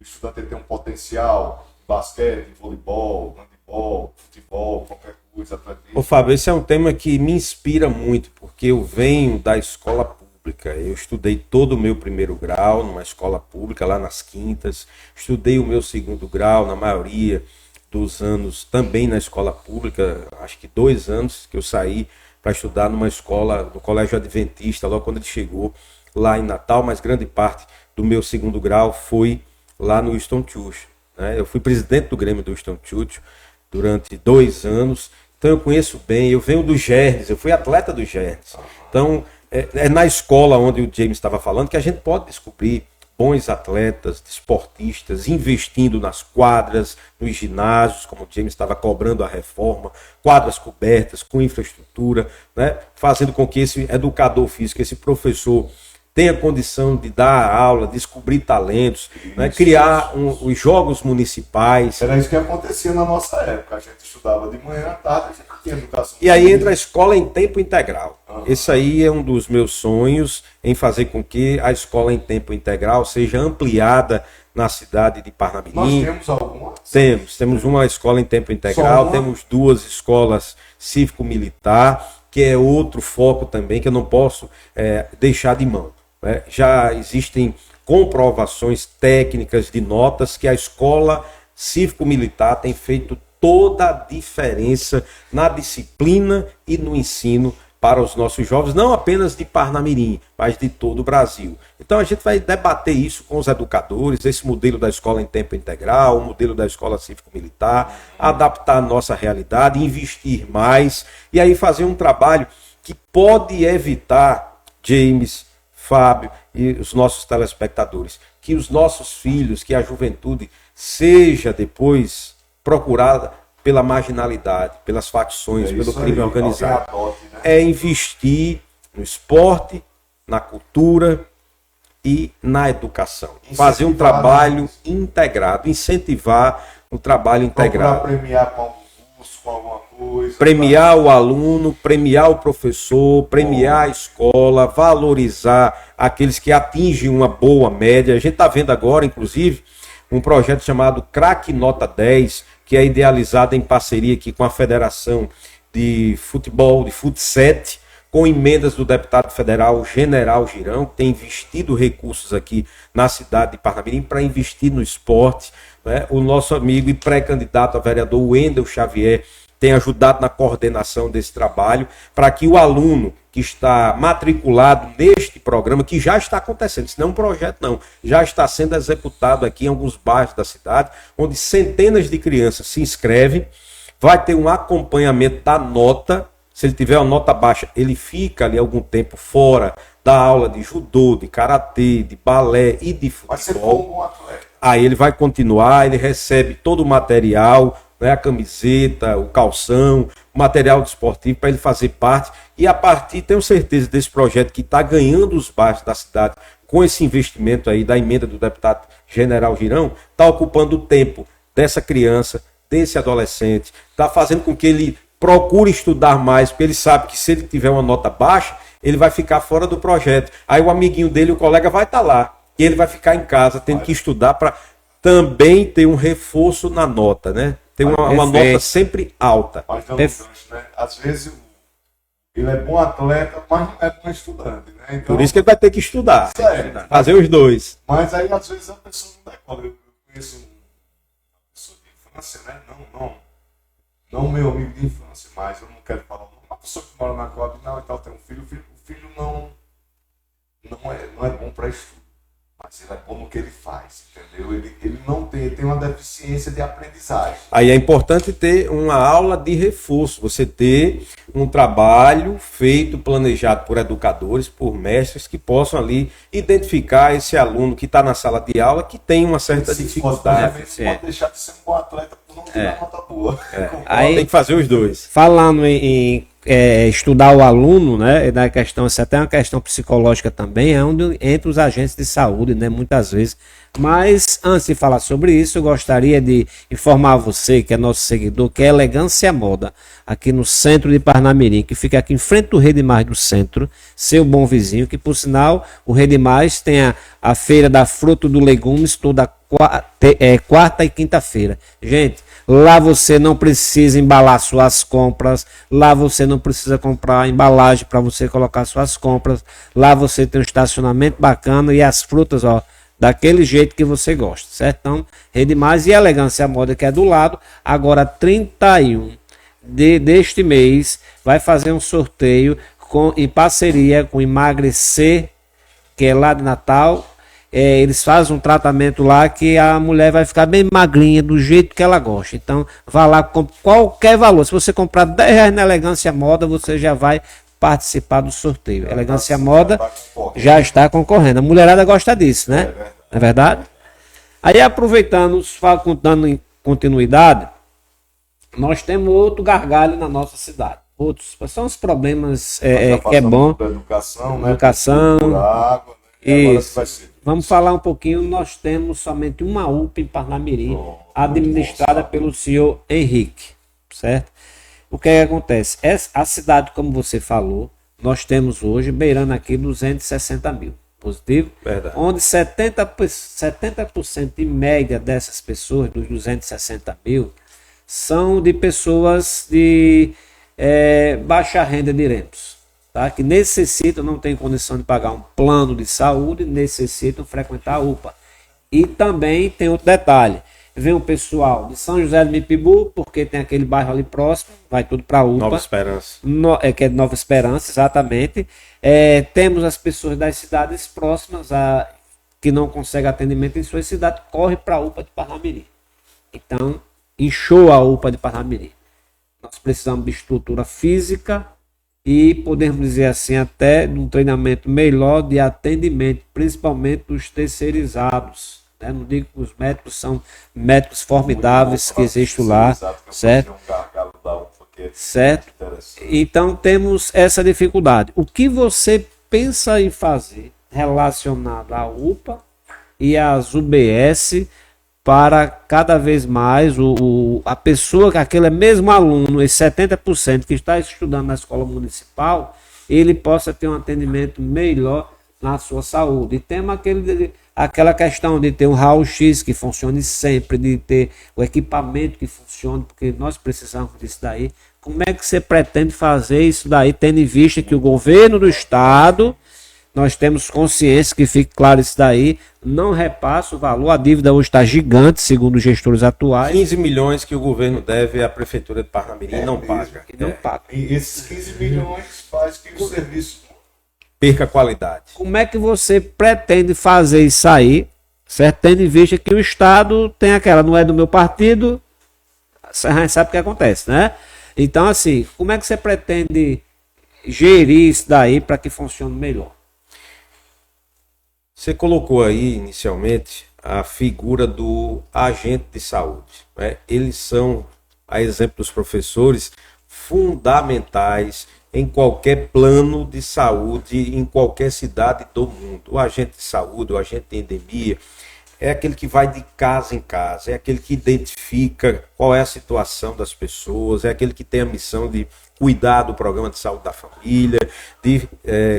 estudante tem um potencial, basquete, voleibol, handebol, futebol, qualquer coisa, atletismo. Ô Fábio, esse é um tema que me inspira muito, porque eu venho da escola pública. Eu estudei todo o meu primeiro grau numa escola pública, lá nas Quintas. Estudei o meu segundo grau, na maioria dos anos, também na escola pública. Acho que 2 anos que eu saí para estudar numa escola, no Colégio Adventista, logo quando ele chegou lá em Natal, mas grande parte do meu segundo grau foi lá no Winston Churchill. né? Eu fui presidente do Grêmio do Winston Churchill durante 2 anos, então eu conheço bem, eu venho do Gernes, eu fui atleta do Gernes. Então, é na escola onde o James estava falando que a gente pode descobrir bons atletas, desportistas, investindo nas quadras, nos ginásios, como o James estava cobrando a reforma, quadras cobertas, com infraestrutura, né? Fazendo com que esse educador físico, esse professor, tenha condição de dar aula, descobrir talentos, né? Criar os jogos municipais. Era isso que acontecia na nossa época. A gente estudava de manhã à tarde, a gente não tinha educação. E aí entra a escola em tempo integral. Esse aí é um dos meus sonhos, em fazer com que a escola em tempo integral seja ampliada na cidade de Parnamirim. Nós temos alguma? Temos uma escola em tempo integral, temos 2 escolas cívico-militar, que é outro foco também que eu não posso deixar de mão. Né? Já existem comprovações técnicas de notas que a escola cívico-militar tem feito toda a diferença na disciplina e no ensino para os nossos jovens, não apenas de Parnamirim, mas de todo o Brasil. Então a gente vai debater isso com os educadores, esse modelo da escola em tempo integral, o modelo da escola cívico-militar, adaptar a nossa realidade, investir mais, e aí fazer um trabalho que pode evitar, James, Fábio e os nossos telespectadores, que os nossos filhos, que a juventude seja depois procurada pela marginalidade, pelas facções, pelo crime organizado. É investir no esporte, na cultura e na educação. Fazer um trabalho integrado, incentivar o trabalho integrado. Procurar premiar com algum curso, com alguma coisa. Premiar o aluno, premiar o professor, premiar a escola, valorizar aqueles que atingem uma boa média. A gente está vendo agora, inclusive, um projeto chamado Craque Nota 10, que é idealizado em parceria aqui com a Federação de Futebol, de Futset, com emendas do deputado federal General Girão, que tem investido recursos aqui na cidade de Parnamirim para investir no esporte. Né? O nosso amigo e pré-candidato a vereador Wendel Xavier tem ajudado na coordenação desse trabalho para que o aluno que está matriculado neste programa, que já está acontecendo, isso não é um projeto não, já está sendo executado aqui em alguns bairros da cidade, onde centenas de crianças se inscrevem, vai ter um acompanhamento da nota. Se ele tiver uma nota baixa, ele fica ali algum tempo fora da aula de judô, de karatê, de balé e de futebol. Vai ser bom atleta. Aí ele vai continuar, ele recebe todo o material, né, a camiseta, o calção, o material desportivo para ele fazer parte. E a partir, tenho certeza, desse projeto que está ganhando os bairros da cidade, com esse investimento aí da emenda do deputado General Girão, está ocupando o tempo dessa criança, desse adolescente, está fazendo com que ele procure estudar mais, porque ele sabe que se ele tiver uma nota baixa, ele vai ficar fora do projeto. Aí o amiguinho dele, o colega, vai estar lá. E ele vai ficar em casa, tendo que estudar para também ter um reforço na nota, né? Ter uma nota sempre alta. Mas dando um gancho, né? Às vezes ele é bom atleta, mas não é bom estudante, né? Então, por isso que ele vai ter que estudar. Certo. Fazer os dois. Mas aí, às vezes, a pessoa não decola. Eu conheço uma pessoa de infância, né? Não meu amigo de infância, mas eu não quero falar o nome. Uma pessoa que mora na Coab, não, e tal, tem um filho. O filho não é bom para estudo, mas ele é bom no que ele faz, entendeu? Ele não tem uma deficiência de aprendizagem. Aí é importante ter uma aula de reforço, você ter um trabalho feito, planejado por educadores, por mestres, que possam ali identificar esse aluno que está na sala de aula, que tem uma certa dificuldade. Você pode deixar de ser um bom atleta por não ter uma nota boa. Aí tem que fazer os dois. Falando em estudar o aluno, né, da questão, isso é até uma questão psicológica também, é onde entre os agentes de saúde, né, muitas vezes. Mas antes de falar sobre isso, eu gostaria de informar você, que é nosso seguidor, que é Elegância Moda, aqui no centro de Parnamirim, que fica aqui em frente do Rede Mais do centro, seu bom vizinho, que por sinal o Rede Mais tem a feira da fruta do legumes toda quarta e quinta-feira. Gente, lá você não precisa embalar suas compras, lá você não precisa comprar embalagem para você colocar suas compras, lá você tem um estacionamento bacana e as frutas, ó, daquele jeito que você gosta, certo? Então, Rede Mais e Elegância Moda, que é do lado, agora 31 deste mês, vai fazer um sorteio em parceria com Emagrecer, que é lá de Natal, eles fazem um tratamento lá que a mulher vai ficar bem magrinha, do jeito que ela gosta. Então, vá lá com qualquer valor. Se você comprar R$10 na Elegância Moda, você já vai participar do sorteio. Elegância Moda já está concorrendo. A mulherada gosta disso, né? Não é verdade? Aí, aproveitando, dando em continuidade, nós temos outro gargalho na nossa cidade. Outros são os problemas que é bom. Educação, né? Educação. Por água, né? Isso. Vamos falar um pouquinho. Nós temos somente uma UPA em Parnamirim, administrada pelo senhor Henrique, certo? O que acontece? A cidade, como você falou, nós temos hoje, beirando aqui 260 mil. Positivo? Verdade. Onde 70% em média dessas pessoas, dos 260 mil, são de pessoas de baixa renda, diremos, tá? Que necessitam, não tem condição de pagar um plano de saúde, necessitam frequentar a UPA. E também tem outro detalhe, vem o pessoal de São José do Mipibu, porque tem aquele bairro ali próximo, vai tudo para a UPA. Nova Esperança. Que é de Nova Esperança, exatamente. Temos as pessoas das cidades próximas, que não conseguem atendimento em sua cidade, corre para a UPA de Parnamirim. Então, inchou a UPA de Parnamirim. Nós precisamos de estrutura física e, podemos dizer assim, até de um treinamento melhor de atendimento, principalmente dos terceirizados. Né? Não digo que os médicos são médicos formidáveis que existem lá, certo? Certo? Então temos essa dificuldade. O que você pensa em fazer relacionado à UPA e às UBS para cada vez mais a pessoa, aquele mesmo aluno, esse 70% que está estudando na escola municipal, ele possa ter um atendimento melhor na sua saúde. E temos aquela questão de ter um raio-x que funcione sempre, de ter o equipamento que funcione, porque nós precisamos disso daí. Como é que você pretende fazer isso daí, tendo em vista que o governo do estado, nós temos consciência, que fique claro isso daí, não repassa o valor, a dívida hoje está gigante, segundo os gestores atuais. 15 milhões que o governo deve à prefeitura de Parnamirim não paga. Não paga. E esses 15 milhões faz que o serviço perca qualidade. Como é que você pretende fazer isso aí, certo? Tendo em vista que o Estado tem aquela, não é do meu partido, você sabe o que acontece, né? Então, assim, como é que você pretende gerir isso daí para que funcione melhor? Você colocou aí, inicialmente, a figura do agente de saúde. Né? Eles são, a exemplo dos professores, fundamentais em qualquer plano de saúde, em qualquer cidade do mundo. O agente de saúde, o agente de endemia, é aquele que vai de casa em casa, é aquele que identifica qual é a situação das pessoas, é aquele que tem a missão de cuidar do programa de saúde da família, de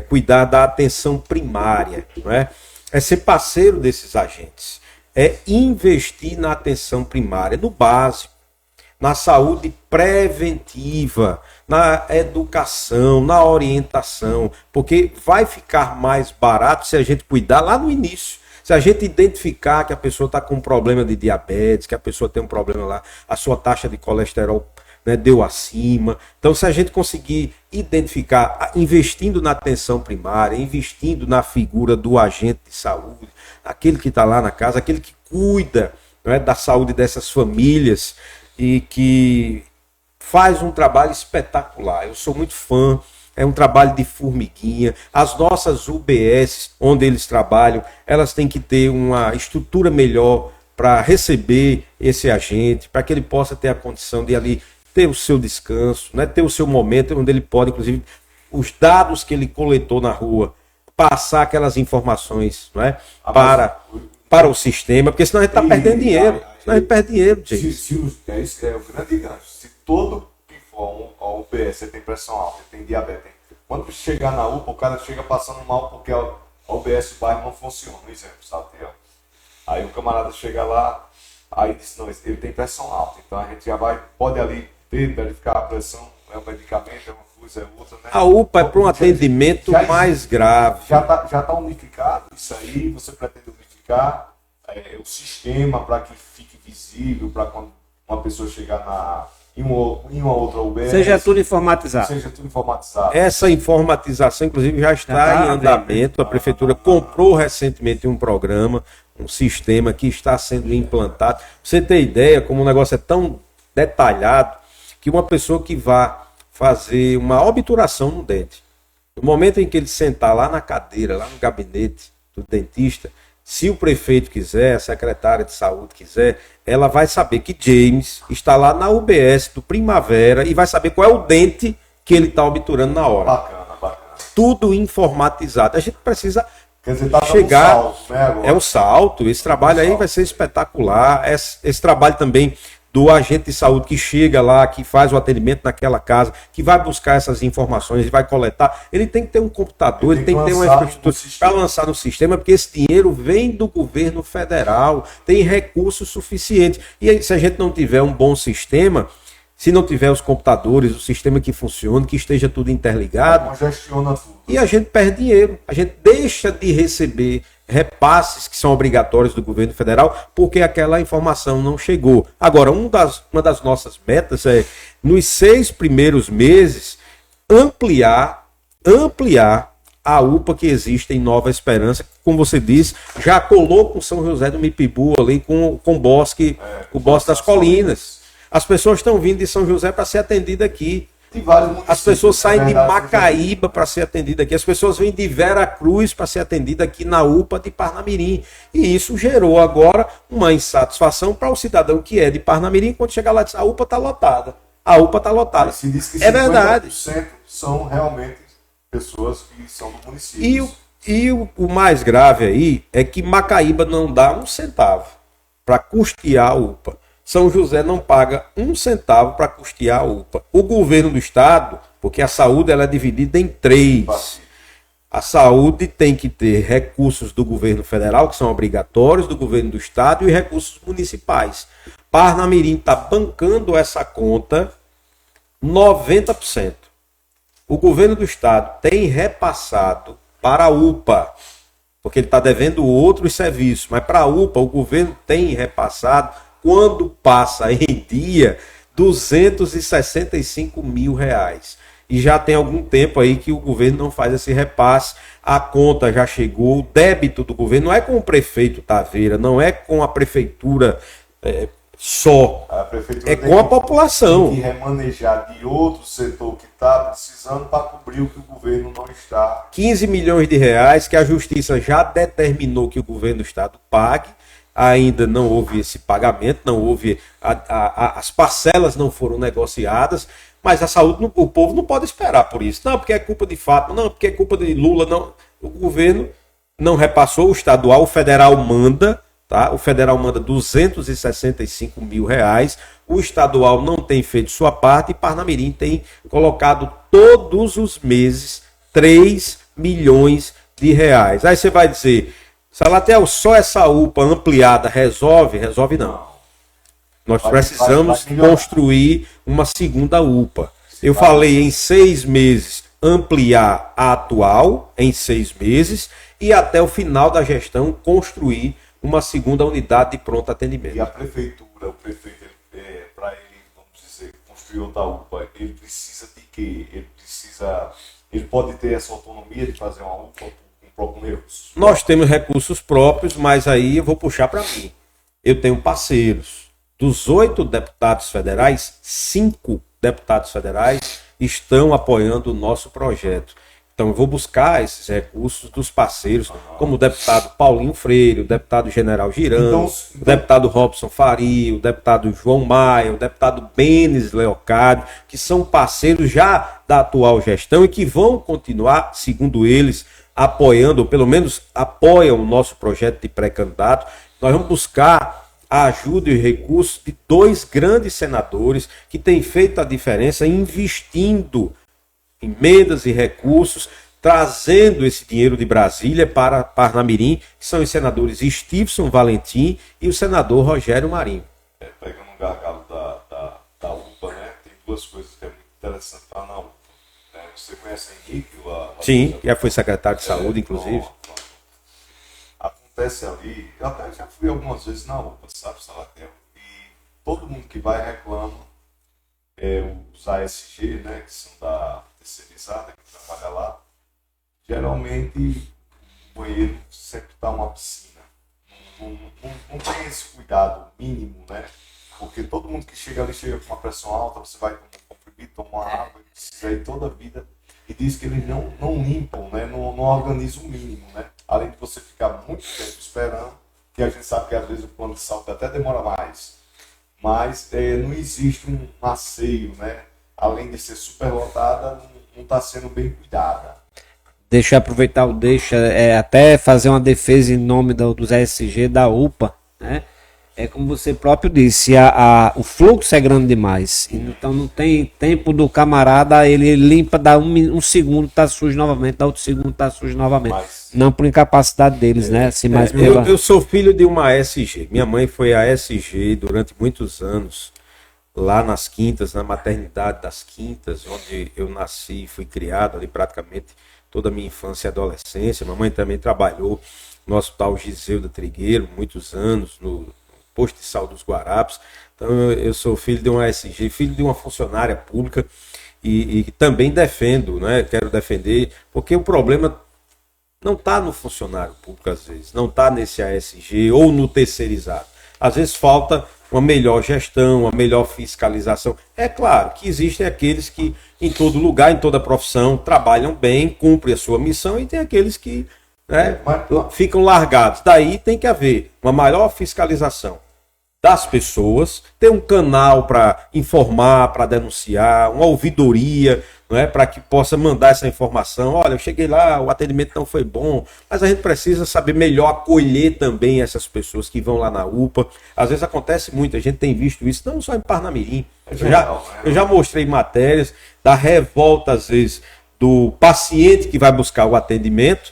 cuidar da atenção primária, não é? É ser parceiro desses agentes, é investir na atenção primária, no básico, na saúde preventiva, na educação, na orientação, porque vai ficar mais barato se a gente cuidar lá no início. Se a gente identificar que a pessoa está com um problema de diabetes, que a pessoa tem um problema lá, a sua taxa de colesterol, né, deu acima. Então, se a gente conseguir identificar, investindo na atenção primária, investindo na figura do agente de saúde, aquele que está lá na casa, aquele que cuida, né, da saúde dessas famílias e que faz um trabalho espetacular. Eu sou muito fã. É um trabalho de formiguinha. As nossas UBS, onde eles trabalham, elas têm que ter uma estrutura melhor para receber esse agente, para que ele possa ter a condição de ali ter o seu descanso, né? Ter o seu momento onde ele pode, inclusive, os dados que ele coletou na rua, passar aquelas informações, não é? Para o sistema, porque senão a gente está perdendo dinheiro. Senão a gente perde dinheiro, gente. Isso é o grande gancho. Se todo a UBS, você tem pressão alta, tem diabetes. Quando chegar na UPA, o cara chega passando mal porque a UBS do bairro não funciona, por exemplo, sabe? Aí o camarada chega lá, aí diz, não, ele tem pressão alta, então a gente já pode ali verificar a pressão, é um medicamento, é uma coisa, é outra, né? A UPA é para um atendimento mais grave. Já tá unificado isso aí, você pretende unificar o sistema para que fique visível, para quando uma pessoa chegar em uma outra UBS. Seja tudo informatizado. Seja tudo informatizado. Essa informatização, inclusive, já está em andamento. A prefeitura comprou recentemente um programa, um sistema que está sendo implantado. Pra você ter ideia, como o negócio é tão detalhado, que uma pessoa que vá fazer uma obturação no dente, no momento em que ele sentar lá na cadeira, lá no gabinete do dentista, se o prefeito quiser, a secretária de saúde quiser, ela vai saber que James está lá na UBS do Primavera e vai saber qual é o dente que ele está obturando na hora. Bacana, bacana. Tudo informatizado. A gente precisa Quer dizer, tá dando chegar. um salto, né, agora? É um salto. Esse trabalho aí vai ser espetacular. Esse trabalho também do agente de saúde que chega lá, que faz o atendimento naquela casa, que vai buscar essas informações e vai coletar. Ele tem que ter um computador, ele tem que ter uma infraestrutura para lançar no sistema, porque esse dinheiro vem do governo federal, tem recursos suficientes. E aí, se a gente não tiver um bom sistema, se não tiver os computadores, o sistema que funcione, que esteja tudo interligado, Congestiona tudo. e a gente perde dinheiro, a gente deixa de receber repasses que são obrigatórios do governo federal porque aquela informação não chegou. Agora, uma das nossas metas é, nos 6 primeiros meses, ampliar a UPA que existe em Nova Esperança, que, como você disse, já colou com São José do Mipibu ali, com o Bosque, o Bosque das Colinas. As pessoas estão vindo de São José para ser atendidas aqui. Tem vários municípios, As pessoas saem de verdade, Macaíba para ser atendidas aqui. As pessoas vêm de Vera Cruz para ser atendidas aqui na UPA de Parnamirim. E isso gerou agora uma insatisfação para o cidadão que é de Parnamirim. Quando chegar lá, diz, a UPA está lotada. A UPA está lotada. Se diz que É verdade. 50% são realmente pessoas que são do município. E o mais grave aí é que Macaíba não dá um centavo para custear a UPA. São José não paga um centavo para custear a UPA. O governo do estado, porque a saúde ela é dividida em 3. A saúde tem que ter recursos do governo federal, que são obrigatórios, do governo do estado, e recursos municipais. Parnamirim está bancando essa conta 90%. O governo do estado tem repassado para a UPA, porque ele está devendo outros serviços, mas para a UPA o governo tem repassado, quando passa em dia, R$265 mil. E já tem algum tempo aí que o governo não faz esse repasse, a conta já chegou, o débito do governo não é com o prefeito Taveira, não é com a prefeitura só, A prefeitura é tem com a que- população. Tem que remanejar de outro setor que está precisando para cobrir o que o governo não está. 15 milhões de reais que a justiça já determinou que o governo do estado pague, ainda não houve esse pagamento, não houve as parcelas não foram negociadas, mas a saúde, o povo não pode esperar por isso. Não, porque é culpa de Fátima, não, porque é culpa de Lula, não. O governo não repassou, o estadual, o federal manda, tá? O federal manda R$265 mil, o estadual não tem feito sua parte e Parnamirim tem colocado todos os meses 3 milhões de reais. Aí você vai dizer, Salatiel, só essa UPA ampliada resolve? Resolve não. Nós precisamos vai melhorar. construir uma segunda UPA. Eu falei em 6 meses ampliar a atual, em 6 meses, e até o final da gestão construir uma segunda unidade de pronto E atendimento. a prefeitura, o prefeito, para ele, vamos dizer, construir outra UPA, ele precisa de quê? Ele pode ter essa autonomia de fazer uma UPA com próprio recurso. Nós temos recursos próprios, mas aí eu vou puxar para mim. Eu tenho parceiros. Dos 8 deputados federais, 5 deputados federais estão apoiando o nosso projeto. Então eu vou buscar esses recursos dos parceiros, como o deputado Paulinho Freire, o deputado General Girão, o deputado Robson Faria, o deputado João Maia, o deputado Benes Leocádio, que são parceiros já da atual gestão e que vão continuar, segundo eles, apoiando, ou pelo menos apoiam o nosso projeto de pré-candidato. Nós vamos buscar a ajuda e recursos de 2 grandes senadores que têm feito a diferença investindo emendas e recursos, trazendo esse dinheiro de Brasília para Parnamirim, que são os senadores Stevenson Valentim e o senador Rogério Marinho. Pegando um gargalo da UPA, né? Tem 2 coisas que é muito interessante para na UPA. Né? Você conhece Henrique? Sim, já foi secretário de saúde, inclusive. Pronto. Acontece ali, eu até já fui algumas vezes na UPA, sabe, Salatel? E todo mundo que vai reclama os ASG, né, que são da terceirizada, que trabalha lá, geralmente o banheiro sempre está uma piscina. Não tem esse cuidado mínimo, né? Porque todo mundo que chega ali chega com uma pressão alta, você vai tomar um comprimido, tomar água, precisa ir toda a vida. E diz que eles não limpam, né? Não organizam o mínimo, né? Além de você ficar muito tempo esperando, que a gente sabe que às vezes o plano de saúde até demora mais. Mas não existe um asseio, né? Além de ser superlotada, não está sendo bem cuidada. Deixa eu aproveitar até fazer uma defesa em nome dos ASG, da UPA, né? É como você próprio disse, o fluxo é grande demais, então não tem tempo do camarada, ele limpa, dá um segundo, tá sujo novamente, dá outro segundo, tá sujo novamente. Não por incapacidade deles, né? Assim, mas eu sou filho de uma ASG, minha mãe foi ASG durante muitos anos, lá nas Quintas, na maternidade das Quintas, onde eu nasci e fui criado ali praticamente toda a minha infância e adolescência. Mamãe também trabalhou no Hospital Giseuda Trigueiro, muitos anos, no Posto de Saúde dos Guarapes. Então eu sou filho de uma ASG, filho de uma funcionária pública e também defendo, né? Quero defender, porque o problema não está no funcionário público às vezes, não está nesse ASG ou no terceirizado. Às vezes falta uma melhor gestão, uma melhor fiscalização. É claro que existem aqueles que em todo lugar, em toda profissão, trabalham bem, cumprem a sua missão, e tem aqueles que, né, ficam largados. Daí tem que haver uma maior fiscalização das pessoas, ter um canal para informar, para denunciar, uma ouvidoria, não é, para que possa mandar essa informação. Olha, eu cheguei lá, o atendimento não foi bom, mas a gente precisa saber melhor acolher também essas pessoas que vão lá na UPA. Às vezes acontece muito, a gente tem visto isso, não só em Parnamirim. Eu já mostrei matérias da revolta, às vezes, do paciente que vai buscar o atendimento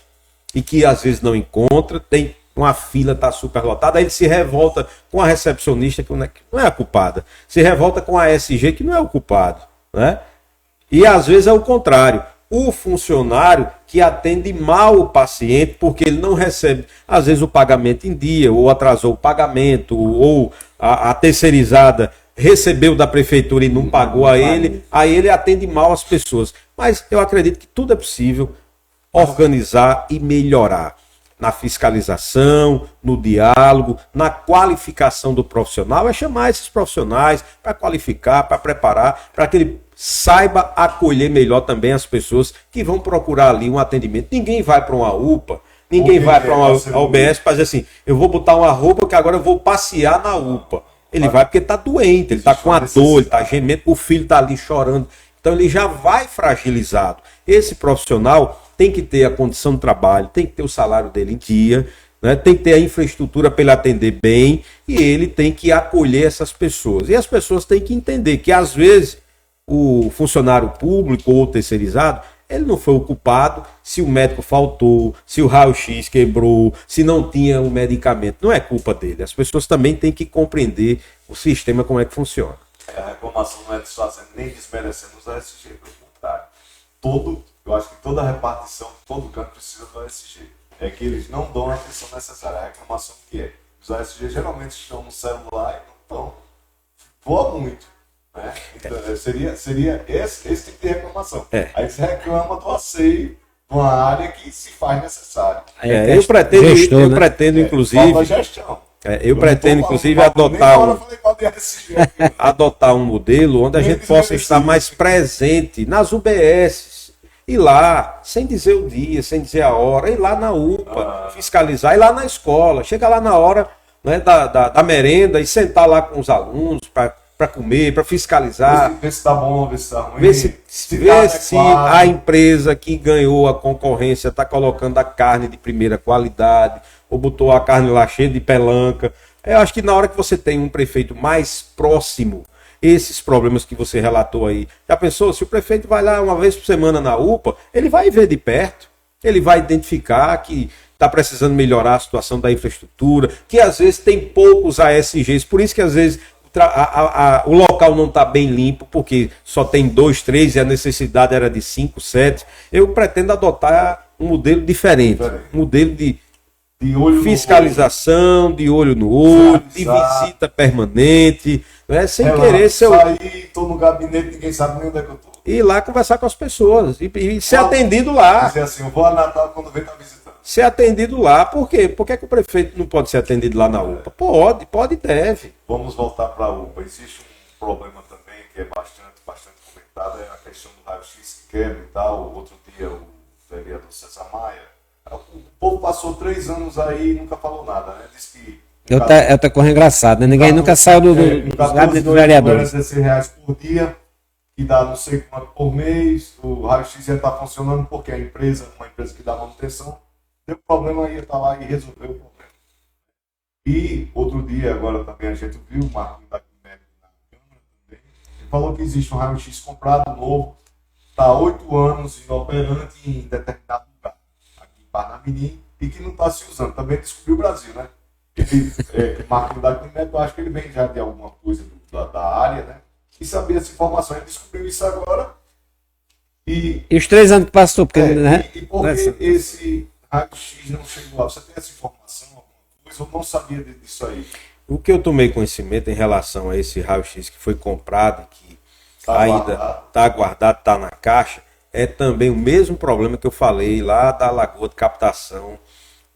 e que às vezes não encontra, tem uma fila, está superlotada, aí ele se revolta com a recepcionista, que não é a culpada, se revolta com a SG, que não é o culpado, né? E às vezes é o contrário, o funcionário que atende mal o paciente, porque ele não recebe, às vezes, o pagamento em dia, ou atrasou o pagamento, ou a terceirizada recebeu da prefeitura e não pagou a ele, aí ele atende mal as pessoas. Mas eu acredito que tudo é possível organizar e melhorar. Na fiscalização, no diálogo, na qualificação do profissional, é chamar esses profissionais para qualificar, para preparar, para que ele saiba acolher melhor também as pessoas que vão procurar ali um atendimento. Ninguém vai para uma UPA, ninguém vai para uma UBS para dizer assim, eu vou botar uma roupa que agora eu vou passear na UPA. Ele vai porque está doente, ele está com a dor, ele está gemendo, o filho está ali chorando. Então ele já vai fragilizado. Esse profissional tem que ter a condição de trabalho, tem que ter o salário dele em dia, né? Tem que ter a infraestrutura para ele atender bem, e ele tem que acolher essas pessoas. E as pessoas têm que entender que, às vezes, o funcionário público ou terceirizado, ele não foi o culpado se o médico faltou, se o raio-x quebrou, se não tinha o medicamento. Não é culpa dele. As pessoas também têm que compreender o sistema, como é que funciona. A reclamação não é desfazendo nem desmerecendo os ASG, pelo contrário. Eu acho que toda a repartição, todo canto precisa do ASG. É que eles não dão a atenção necessária. A reclamação que é, os ASG geralmente estão no celular e não estão. Voa muito. Né? Então, seria esse tipo de reclamação. Aí você reclama do asseio de uma área que se faz necessário. Eu pretendo, inclusive... Falta gestão. Eu pretendo, inclusive, adotar um modelo onde a gente possa estar mais presente nas UBS, ir lá, sem dizer o dia, sem dizer a hora, ir lá na UPA, fiscalizar, ir lá na escola, chega lá na hora, né, da merenda e sentar lá com os alunos para comer, para fiscalizar. Ver se está bom, ver se está ruim. Ver se a empresa que ganhou a concorrência está colocando a carne de primeira qualidade, ou botou a carne lá cheia de pelanca. Eu acho que na hora que você tem um prefeito mais próximo, esses problemas que você relatou aí, já pensou? Se o prefeito vai lá uma vez por semana na UPA, ele vai ver de perto, ele vai identificar que está precisando melhorar a situação da infraestrutura, que às vezes tem poucos ASGs, por isso que às vezes o local não está bem limpo, porque só tem 2, 3 e a necessidade era de 5, 7. Eu pretendo adotar um modelo diferente, um modelo de De olho fiscalização, de olho no olho, de visita permanente, né? Sem querer ser. Sair, tô no gabinete, ninguém sabe nem onde é que eu tô. Ir lá conversar com as pessoas e ser atendido lá. Dizer assim, eu vou a Natal quando vem tá visitando. Ser atendido lá, por quê? Por que é que o prefeito não pode ser atendido lá na UPA? Pode e deve. Vamos voltar para a UPA. Existe um problema também que é bastante comentado, é a questão do raio-x que quebra e tal. Outro dia o vereador César Maia, o povo passou 3 anos aí e nunca falou nada, né? Disse que eu tô correndo engraçado, né? Ninguém nunca saiu do gabinete do vereador. R$16 por dia, que dá não sei quanto por mês, o raio-x ia estar funcionando porque a empresa, uma empresa que dá manutenção, deu problema, ia estar lá e resolveu o problema. E outro dia, agora também a gente viu o Marquinhos da Câmara também, ele falou que existe um raio-x comprado novo, está há 8 anos inoperante em determinado lugar, aqui em Parnamirim, e que não está se usando. Também descobriu o Brasil, né? Marquinhos da Câmara, eu acho que ele vem já de alguma coisa da área, né? E sabia essa informação, ele descobriu isso agora. E os 3 anos que passou, porque, né? E por que esse raio-x não chegou lá? Você tem essa informação, alguma coisa? Eu não sabia disso aí. O que eu tomei conhecimento em relação a esse raio-x que foi comprado e que ainda está guardado, está na caixa, é também o mesmo problema que eu falei lá da lagoa de captação,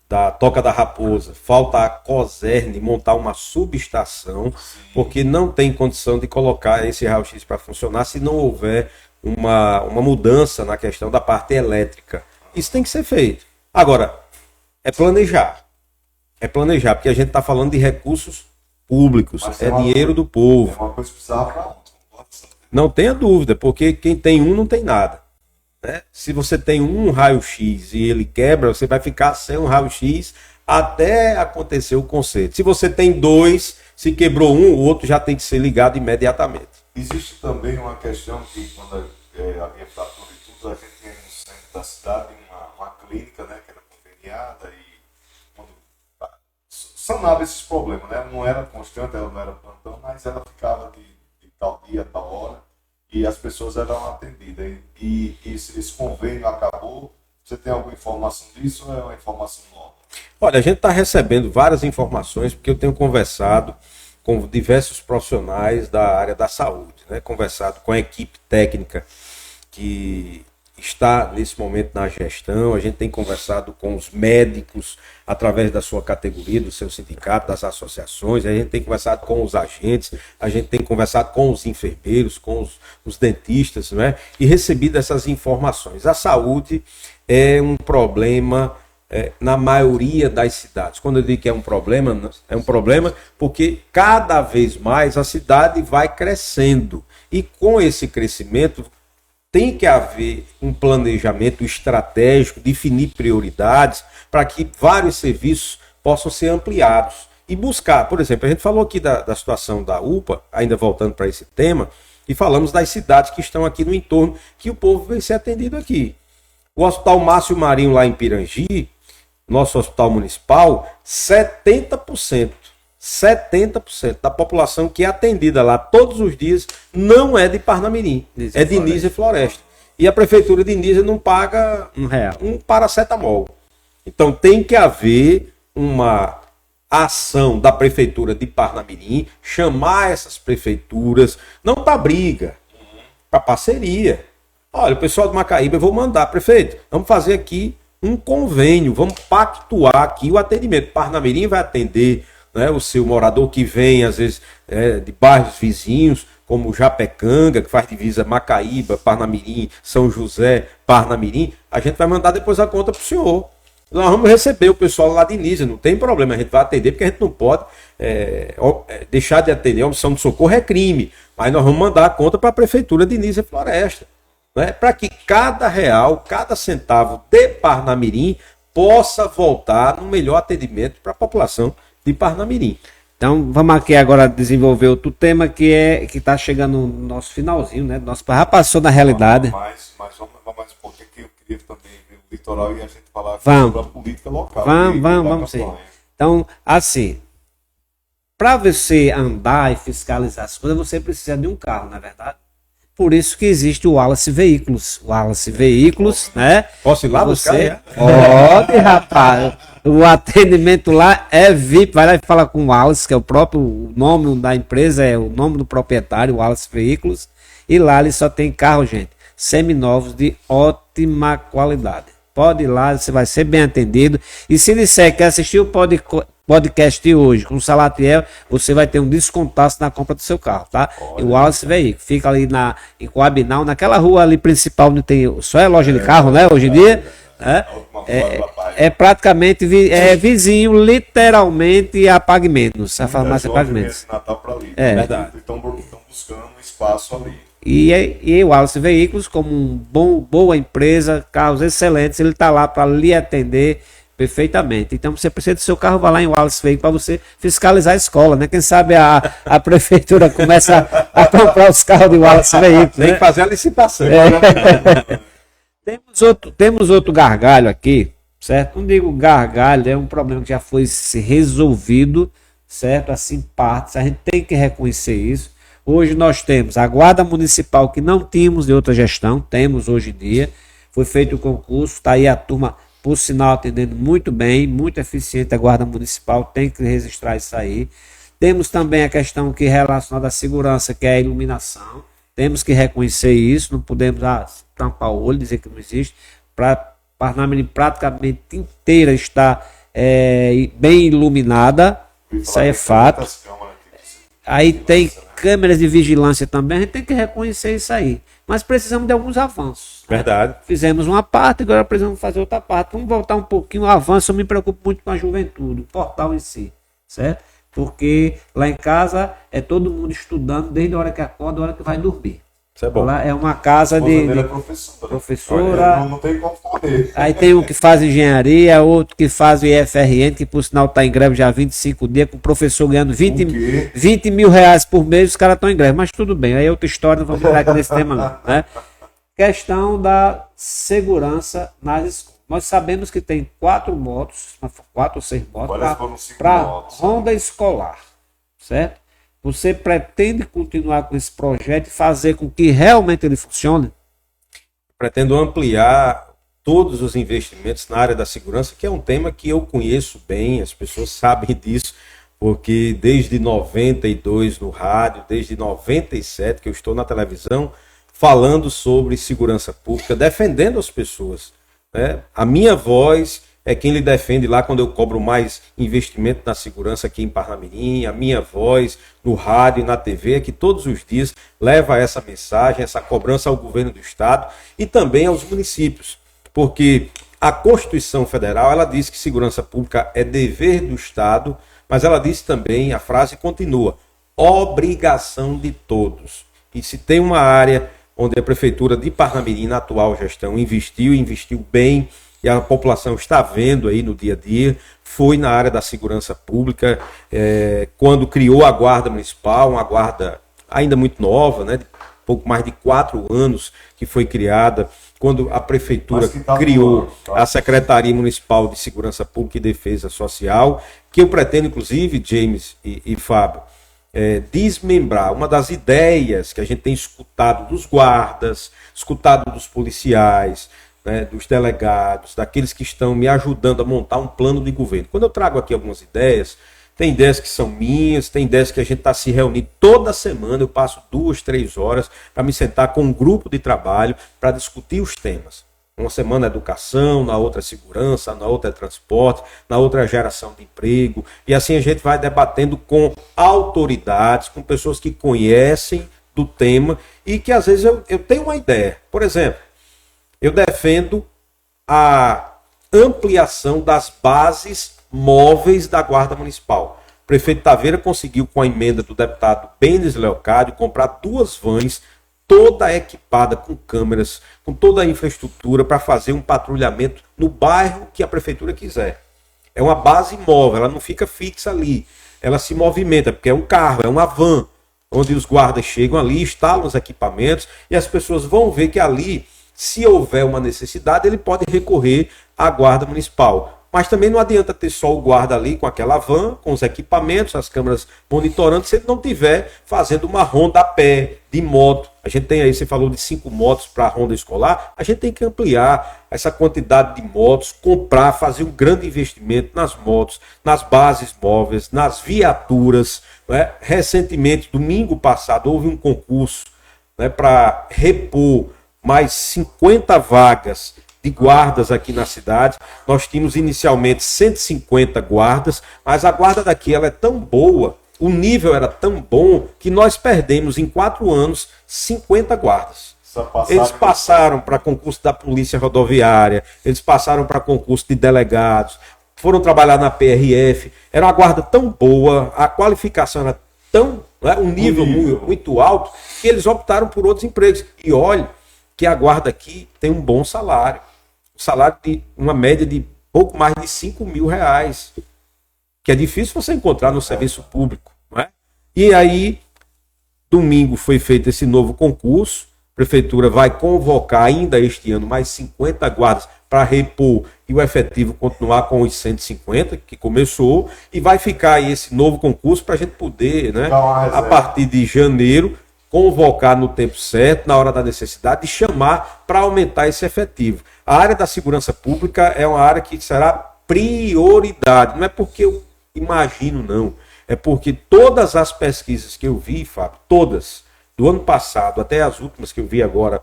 da Toca da Raposa. Falta a COSERN montar uma subestação, porque não tem condição de colocar esse raio-x para funcionar se não houver uma mudança na questão da parte elétrica. Isso tem que ser feito. Agora, é planejar. É planejar, porque a gente está falando de recursos públicos, é dinheiro do povo. É uma coisa que precisava para ontem. Não tenha dúvida, porque quem tem um não tem nada. Né? Se você tem um raio-x e ele quebra, você vai ficar sem um raio-x até acontecer o conserto. Se você tem 2, se quebrou um, o outro já tem que ser ligado imediatamente. Existe também uma questão que quando havia fratura e tudo, a gente tinha no centro da cidade uma clínica, né, que era conveniada e quando sanava esses problemas, né? Não era constante, ela não era plantão, mas ela ficava de tal dia, tal hora, e as pessoas eram atendidas. E esse convênio acabou. Você tem alguma informação disso ou é uma informação nova? Olha, a gente está recebendo várias informações, porque eu tenho conversado com diversos profissionais da área da saúde, né? Conversado com a equipe técnica que está nesse momento na gestão, a gente tem conversado com os médicos através da sua categoria, do seu sindicato, das associações, a gente tem conversado com os agentes, a gente tem conversado com os enfermeiros, com os dentistas, né? E recebido essas informações. A saúde é um problema na maioria das cidades. Quando eu digo que é um problema porque cada vez mais a cidade vai crescendo. E com esse crescimento tem que haver um planejamento estratégico, definir prioridades para que vários serviços possam ser ampliados. E buscar, por exemplo, a gente falou aqui da situação da UPA, ainda voltando para esse tema, e falamos das cidades que estão aqui no entorno, que o povo vem ser atendido aqui. O Hospital Márcio Marinho lá em Pirangi, nosso hospital municipal, 70% da população que é atendida lá todos os dias não é de Parnamirim, é de Nísia e Floresta. E a prefeitura de Nísia não paga um paracetamol. Então tem que haver uma ação da prefeitura de Parnamirim, chamar essas prefeituras, não para briga, para parceria. Olha, o pessoal de Macaíba, eu vou mandar, prefeito, vamos fazer aqui um convênio, vamos pactuar aqui o atendimento. Parnamirim vai atender, né, o seu morador que vem, às vezes, de bairros vizinhos, como Japecanga, que faz divisa Macaíba, Parnamirim, São José, Parnamirim. A gente vai mandar depois a conta para o senhor. Nós vamos receber o pessoal lá de Nísia, não tem problema, a gente vai atender, porque a gente não pode deixar de atender. A opção de socorro é crime, mas nós vamos mandar a conta para a prefeitura de Nísia e Floresta. Né, para que cada real, cada centavo de Parnamirim possa voltar no melhor atendimento para a população de Parnamirim. Então vamos aqui agora desenvolver outro tema que está chegando no nosso finalzinho, né? Já passou na realidade. Mas vamos mais um pouquinho, que eu queria também ver o litoral e a gente falar sobre a política local. Vamos sim. Então, assim, para você andar e fiscalizar as coisas, você precisa de um carro, não é verdade? Por isso que existe o Wallace Veículos. O Wallace Veículos, né? Posso ir lá buscar? Pode, rapaz. O atendimento lá é VIP. Vai lá e fala com o Wallace, que é o nome da empresa, é o nome do proprietário, Wallace Veículos. E lá ele só tem carro, gente, seminovos de ótima qualidade. Pode ir lá, você vai ser bem atendido. E se disser que assistiu o podcast de hoje com o Salatiel, você vai ter um descontaço na compra do seu carro, tá? E o Wallace Veículos fica ali em Coabinal, naquela rua ali principal, onde tem só é loja de carro, né? Hoje em dia. É praticamente vizinho, literalmente, a Pague Menos, a farmácia Pague Menos. É verdade. Estão buscando um espaço ali. E o Wallace Veículos, como boa empresa, carros excelentes, ele está lá para lhe atender perfeitamente. Então você precisa do seu carro, vai lá em Wallace Veículos para você fiscalizar a escola, né? Quem sabe a prefeitura começa a comprar os carros de Wallace Veículos. Tem que fazer a licitação. Temos outro gargalho aqui, certo? Não digo gargalho, é um problema que já foi resolvido, certo? Assim, partes, a gente tem que reconhecer isso. Hoje nós temos a Guarda Municipal, que não tínhamos de outra gestão, temos hoje em dia. Foi feito o concurso, está aí a turma, por sinal, atendendo muito bem, muito eficiente a Guarda Municipal, tem que registrar isso aí. Temos também a questão que é relacionada à segurança, que é a iluminação. Temos que reconhecer isso, não podemos tampar o olho, dizer que não existe. Para Parnamirim praticamente inteira está bem iluminada, isso aí é fato. Aí tem câmeras de vigilância também, a gente tem que reconhecer isso aí. Mas precisamos de alguns avanços. Verdade. Fizemos uma parte, agora precisamos fazer outra parte. Vamos voltar um pouquinho ao avanço, eu me preocupo muito com a juventude, o portal em si, certo? Porque lá em casa é todo mundo estudando desde a hora que acorda, a hora que vai dormir. Isso é bom. Lá é uma casa de professora. Não tem como correr. Aí tem um que faz engenharia, outro que faz o IFRN, que por sinal está em greve já há 25 dias, com o professor ganhando 20 mil reais por mês, os caras estão em greve. Mas tudo bem, aí é outra história, não vamos entrar aqui nesse tema não, né? Questão da segurança nas escolas. Nós sabemos que tem 4 ou 6 motos para ronda escolar, certo? Você pretende continuar com esse projeto e fazer com que realmente ele funcione? Pretendo ampliar todos os investimentos na área da segurança, que é um tema que eu conheço bem, as pessoas sabem disso, porque desde 92 no rádio, desde 97 que eu estou na televisão, falando sobre segurança pública, defendendo as pessoas, né? A minha voz é quem lhe defende lá quando eu cobro mais investimento na segurança aqui em Parnamirim. A minha voz no rádio e na TV é que todos os dias leva essa mensagem, essa cobrança ao governo do estado e também aos municípios. Porque a Constituição Federal, ela diz que segurança pública é dever do estado, mas ela diz também, a frase continua, obrigação de todos. E se tem uma área onde a prefeitura de Parnamirim, na atual gestão, investiu bem, e a população está vendo aí no dia a dia, foi na área da segurança pública, quando criou a Guarda Municipal, uma guarda ainda muito nova, né, pouco mais de 4 anos que foi criada, quando a prefeitura criou a Secretaria Municipal de Segurança Pública e Defesa Social, que eu pretendo, inclusive, James e Fábio, desmembrar. Uma das ideias que a gente tem escutado dos guardas, escutado dos policiais, né, dos delegados, daqueles que estão me ajudando a montar um plano de governo. Quando eu trago aqui algumas ideias, tem ideias que são minhas, tem ideias que a gente está se reunindo toda semana, eu passo 2, 3 horas para me sentar com um grupo de trabalho para discutir os temas. Uma semana é educação, na outra é segurança, na outra é transporte, na outra é geração de emprego. E assim a gente vai debatendo com autoridades, com pessoas que conhecem do tema e que às vezes eu tenho uma ideia. Por exemplo, eu defendo a ampliação das bases móveis da Guarda Municipal. O prefeito Taveira conseguiu, com a emenda do deputado Benes Leocádio, comprar 2 vans, toda equipada com câmeras, com toda a infraestrutura para fazer um patrulhamento no bairro que a prefeitura quiser. É uma base móvel, ela não fica fixa ali. Ela se movimenta, porque é um carro, é uma van, onde os guardas chegam ali, instalam os equipamentos e as pessoas vão ver que ali, se houver uma necessidade, ele pode recorrer à Guarda Municipal. Mas também não adianta ter só o guarda ali com aquela van, com os equipamentos, as câmeras monitorando, se ele não estiver fazendo uma ronda a pé, de moto. A gente tem aí, você falou de 5 motos para a ronda escolar, a gente tem que ampliar essa quantidade de motos, comprar, fazer um grande investimento nas motos, nas bases móveis, nas viaturas. Né? Recentemente, domingo passado, houve um concurso, né, para repor mais 50 vagas de guardas aqui na cidade. Nós tínhamos inicialmente 150 guardas, mas a guarda daqui ela é tão boa, o nível era tão bom, que nós perdemos em 4 anos 50 guardas. Eles passaram para concurso da Polícia Rodoviária, eles passaram para concurso de delegados, foram trabalhar na PRF. Era uma guarda tão boa, a qualificação era tão, né, um nível muito alto, que eles optaram por outros empregos. E olha que a guarda aqui tem um bom salário. Um salário de uma média de pouco mais de 5 mil reais. Que é difícil você encontrar no serviço público. Não é? E aí, domingo foi feito esse novo concurso. A prefeitura vai convocar ainda este ano mais 50 guardas para repor e o efetivo continuar com os 150 que começou. E vai ficar aí esse novo concurso para a gente poder, né, a partir de janeiro, convocar no tempo certo, na hora da necessidade, e chamar para aumentar esse efetivo. A área da segurança pública é uma área que será prioridade. Não é porque eu imagino, não. É porque todas as pesquisas que eu vi, Fábio, todas, do ano passado até as últimas que eu vi agora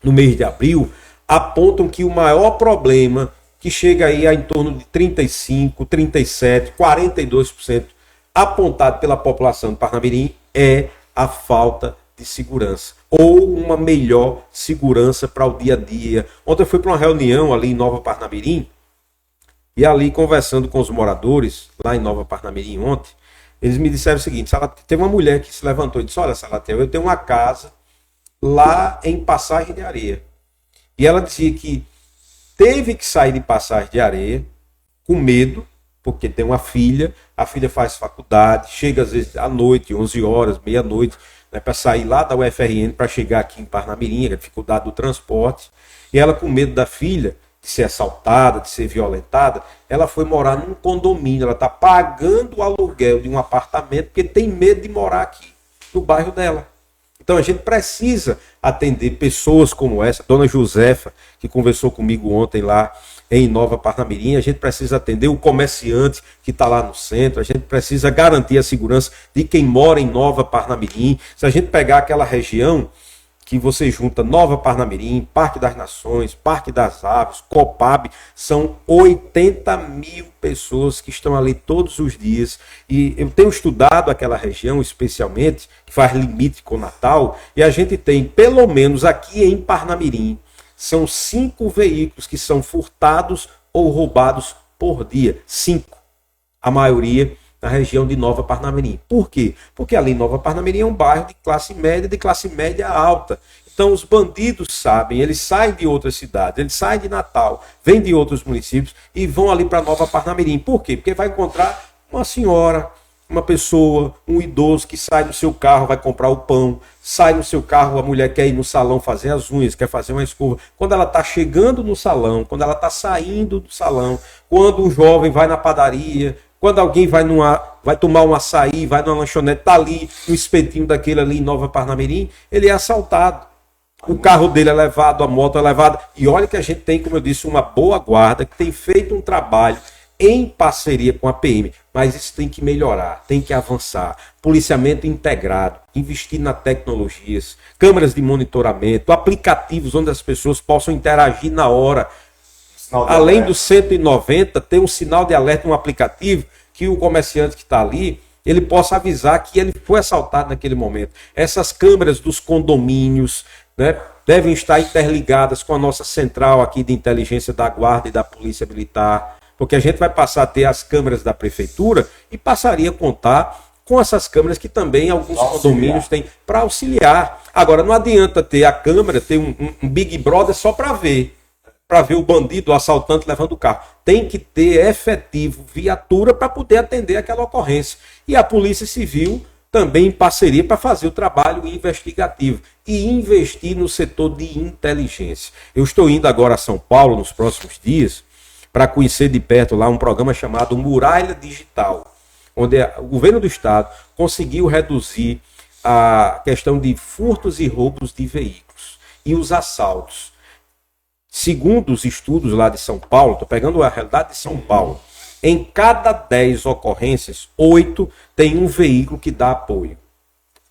no mês de abril, apontam que o maior problema, que chega aí a em torno de 35%, 37%, 42%, apontado pela população de Parnamirim, é a falta de segurança, ou uma melhor segurança para o dia a dia. Ontem eu fui para uma reunião ali em Nova Parnamirim, e ali conversando com os moradores, lá em Nova Parnamirim ontem, eles me disseram o seguinte: teve uma mulher que se levantou e disse: olha, Salatiel, eu tenho uma casa lá em Passagem de Areia. E ela dizia que teve que sair de Passagem de Areia com medo, porque tem uma filha, a filha faz faculdade, chega às vezes à noite, 11 horas, meia-noite, né, para sair lá da UFRN para chegar aqui em Parnamirim, a dificuldade do transporte. E ela, com medo da filha, de ser assaltada, de ser violentada, ela foi morar num condomínio. Ela está pagando o aluguel de um apartamento porque tem medo de morar aqui, no bairro dela. Então a gente precisa atender pessoas como essa, Dona Josefa, que conversou comigo ontem lá em Nova Parnamirim. A gente precisa atender o comerciante que está lá no centro. A gente precisa garantir a segurança de quem mora em Nova Parnamirim. Se a gente pegar aquela região que você junta Nova Parnamirim, Parque das Nações, Parque das Aves, Copab, são 80 mil pessoas que estão ali todos os dias. E eu tenho estudado aquela região especialmente, que faz limite com Natal, e a gente tem, pelo menos aqui em Parnamirim, são 5 veículos que são furtados ou roubados por dia. 5. A maioria na região de Nova Parnamirim. Por quê? Porque ali em Nova Parnamirim é um bairro de classe média alta. Então os bandidos sabem, eles saem de outras cidades, eles saem de Natal, vêm de outros municípios e vão ali para Nova Parnamirim. Por quê? Porque vai encontrar uma senhora, uma pessoa, um idoso que sai no seu carro, vai comprar o pão, sai no seu carro, a mulher quer ir no salão fazer as unhas, quer fazer uma escova. Quando ela está chegando no salão, quando ela está saindo do salão, quando o jovem vai na padaria, quando alguém vai tomar um açaí, vai numa lanchonete, está ali, um espetinho daquele ali em Nova Parnamirim, ele é assaltado. O carro dele é levado, a moto é levada. E olha que a gente tem, como eu disse, uma boa guarda que tem feito um trabalho em parceria com a PM. Mas isso tem que melhorar, tem que avançar. Policiamento integrado, investir nas tecnologias, câmeras de monitoramento, aplicativos onde as pessoas possam interagir na hora. Além do 190, tem um sinal de alerta, um aplicativo, que o comerciante que está ali, ele possa avisar que ele foi assaltado naquele momento. Essas câmeras dos condomínios, né, devem estar interligadas com a nossa central aqui de inteligência da Guarda e da Polícia Militar, porque a gente vai passar a ter as câmeras da Prefeitura e passaria a contar com essas câmeras que também alguns condomínios têm para auxiliar. Agora, não adianta ter a câmera, ter um Big Brother só para ver o bandido, o assaltante levando o carro. Tem que ter efetivo, viatura para poder atender aquela ocorrência. E a Polícia Civil também em parceria para fazer o trabalho investigativo e investir no setor de inteligência. Eu estou indo agora a São Paulo nos próximos dias para conhecer de perto lá um programa chamado Muralha Digital, onde o governo do estado conseguiu reduzir a questão de furtos e roubos de veículos e os assaltos. Segundo os estudos lá de São Paulo, estou pegando a realidade de São Paulo, em cada 10 ocorrências, 8 tem um veículo que dá apoio.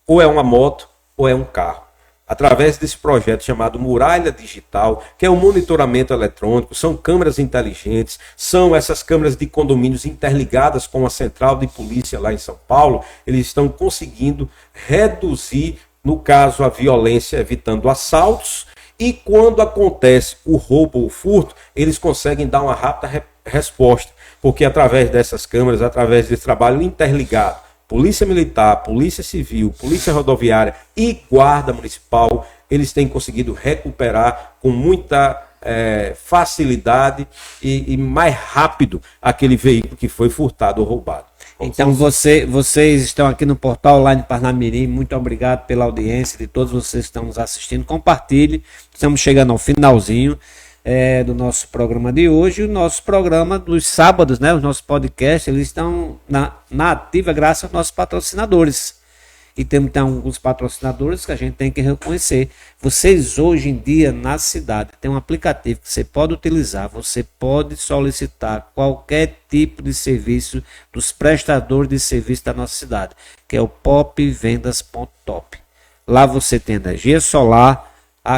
Ou é uma moto, ou é um carro. Através desse projeto chamado Muralha Digital, que é um monitoramento eletrônico, são câmeras inteligentes, são essas câmeras de condomínios interligadas com a central de polícia lá em São Paulo, eles estão conseguindo reduzir, no caso, a violência, evitando assaltos, e quando acontece o roubo ou o furto, eles conseguem dar uma rápida resposta, porque através dessas câmeras, através desse trabalho interligado, Polícia Militar, Polícia Civil, Polícia Rodoviária e Guarda Municipal, eles têm conseguido recuperar com muita facilidade e mais rápido aquele veículo que foi furtado ou roubado. Então vocês estão aqui no Portal Online Parnamirim, muito obrigado pela audiência de todos vocês que estão nos assistindo, compartilhe, estamos chegando ao finalzinho do nosso programa de hoje, o nosso programa dos sábados, né, os nossos podcasts, eles estão na ativa graças aos nossos patrocinadores. E temos alguns patrocinadores que a gente tem que reconhecer. Vocês hoje em dia na cidade tem um aplicativo que você pode utilizar, você pode solicitar qualquer tipo de serviço dos prestadores de serviço da nossa cidade, que é o popvendas.top. Lá você tem energia solar.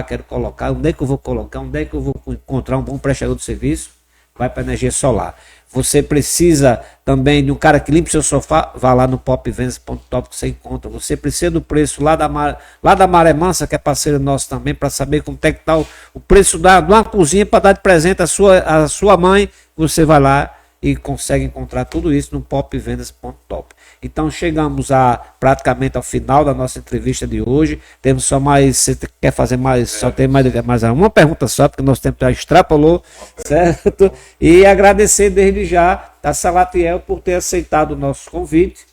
Quero colocar, onde é que eu vou colocar, onde é que eu vou encontrar um bom prestador de serviço? Vai para a energia solar. Você precisa também de um cara que limpe seu sofá, vá lá no popvendas.top que você encontra. Você precisa do preço lá da Maré Mansa, que é parceiro nosso também, para saber como é que está o preço de uma cozinha para dar de presente à sua mãe. Você vai lá e consegue encontrar tudo isso no popvendas.top. Então chegamos praticamente ao final da nossa entrevista de hoje. Temos só mais, você quer fazer mais, só tem mais uma pergunta só, porque nosso tempo já extrapolou, certo? E agradecer desde já a Salatiel por ter aceitado o nosso convite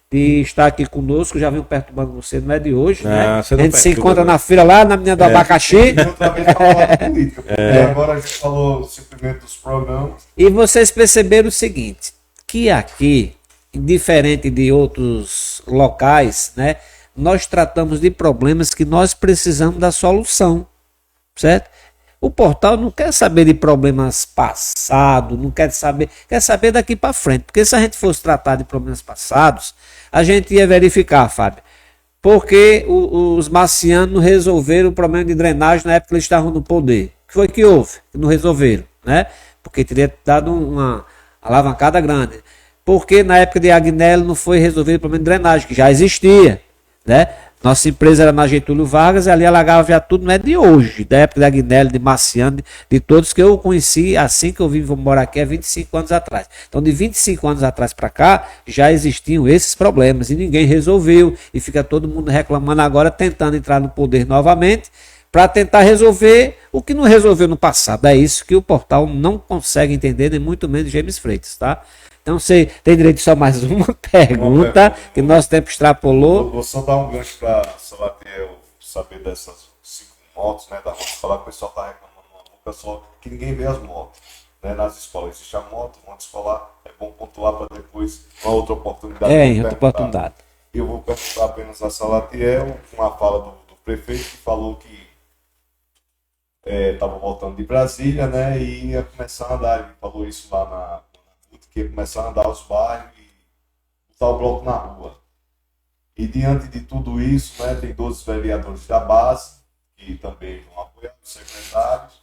de estar aqui conosco. Já venho perturbando você, não é de hoje, né? A gente se encontra na feira lá na Menina do Abacaxi. Agora a gente falou simplesmente dos programas. E vocês perceberam o seguinte, que aqui, diferente de outros locais, né, nós tratamos de problemas que nós precisamos da solução, certo? O portal não quer saber de problemas passados, não quer saber daqui para frente, porque se a gente fosse tratar de problemas passados, a gente ia verificar, Fábio, porque os marcianos não resolveram o problema de drenagem na época que eles estavam no poder. O que foi que houve? Que não resolveram, né? Porque teria dado uma alavancada grande. Porque na época de Agnello não foi resolvido o problema de drenagem, que já existia, né? Nossa empresa era na Getúlio Vargas e ali alagava já tudo, não é de hoje, da época de Agnello, de Marciano, de todos que eu conheci assim que eu vim morar aqui há 25 anos atrás. Então de 25 anos atrás para cá já existiam esses problemas e ninguém resolveu e fica todo mundo reclamando agora, tentando entrar no poder novamente para tentar resolver o que não resolveu no passado. É isso que o portal não consegue entender, nem muito menos James Freitas, tá? Então você tem direito só mais uma pergunta, que nosso tempo extrapolou. Vou só dar um gancho para Salatiel saber dessas 5 motos, né, da moto escolar, que o pessoal está reclamando, o pessoal que ninguém vê as motos, né, nas escolas. Existe a moto escolar, é bom pontuar para depois uma outra oportunidade. Em outra oportunidade. Eu vou perguntar apenas a Salatiel, uma fala do prefeito que falou que estava voltando de Brasília, né, e ia começar a andar, ele falou isso lá que ia começar a andar aos bairros e botar o bloco na rua. E diante de tudo isso, né, tem 12 vereadores da base, que também vão apoiar os secretários.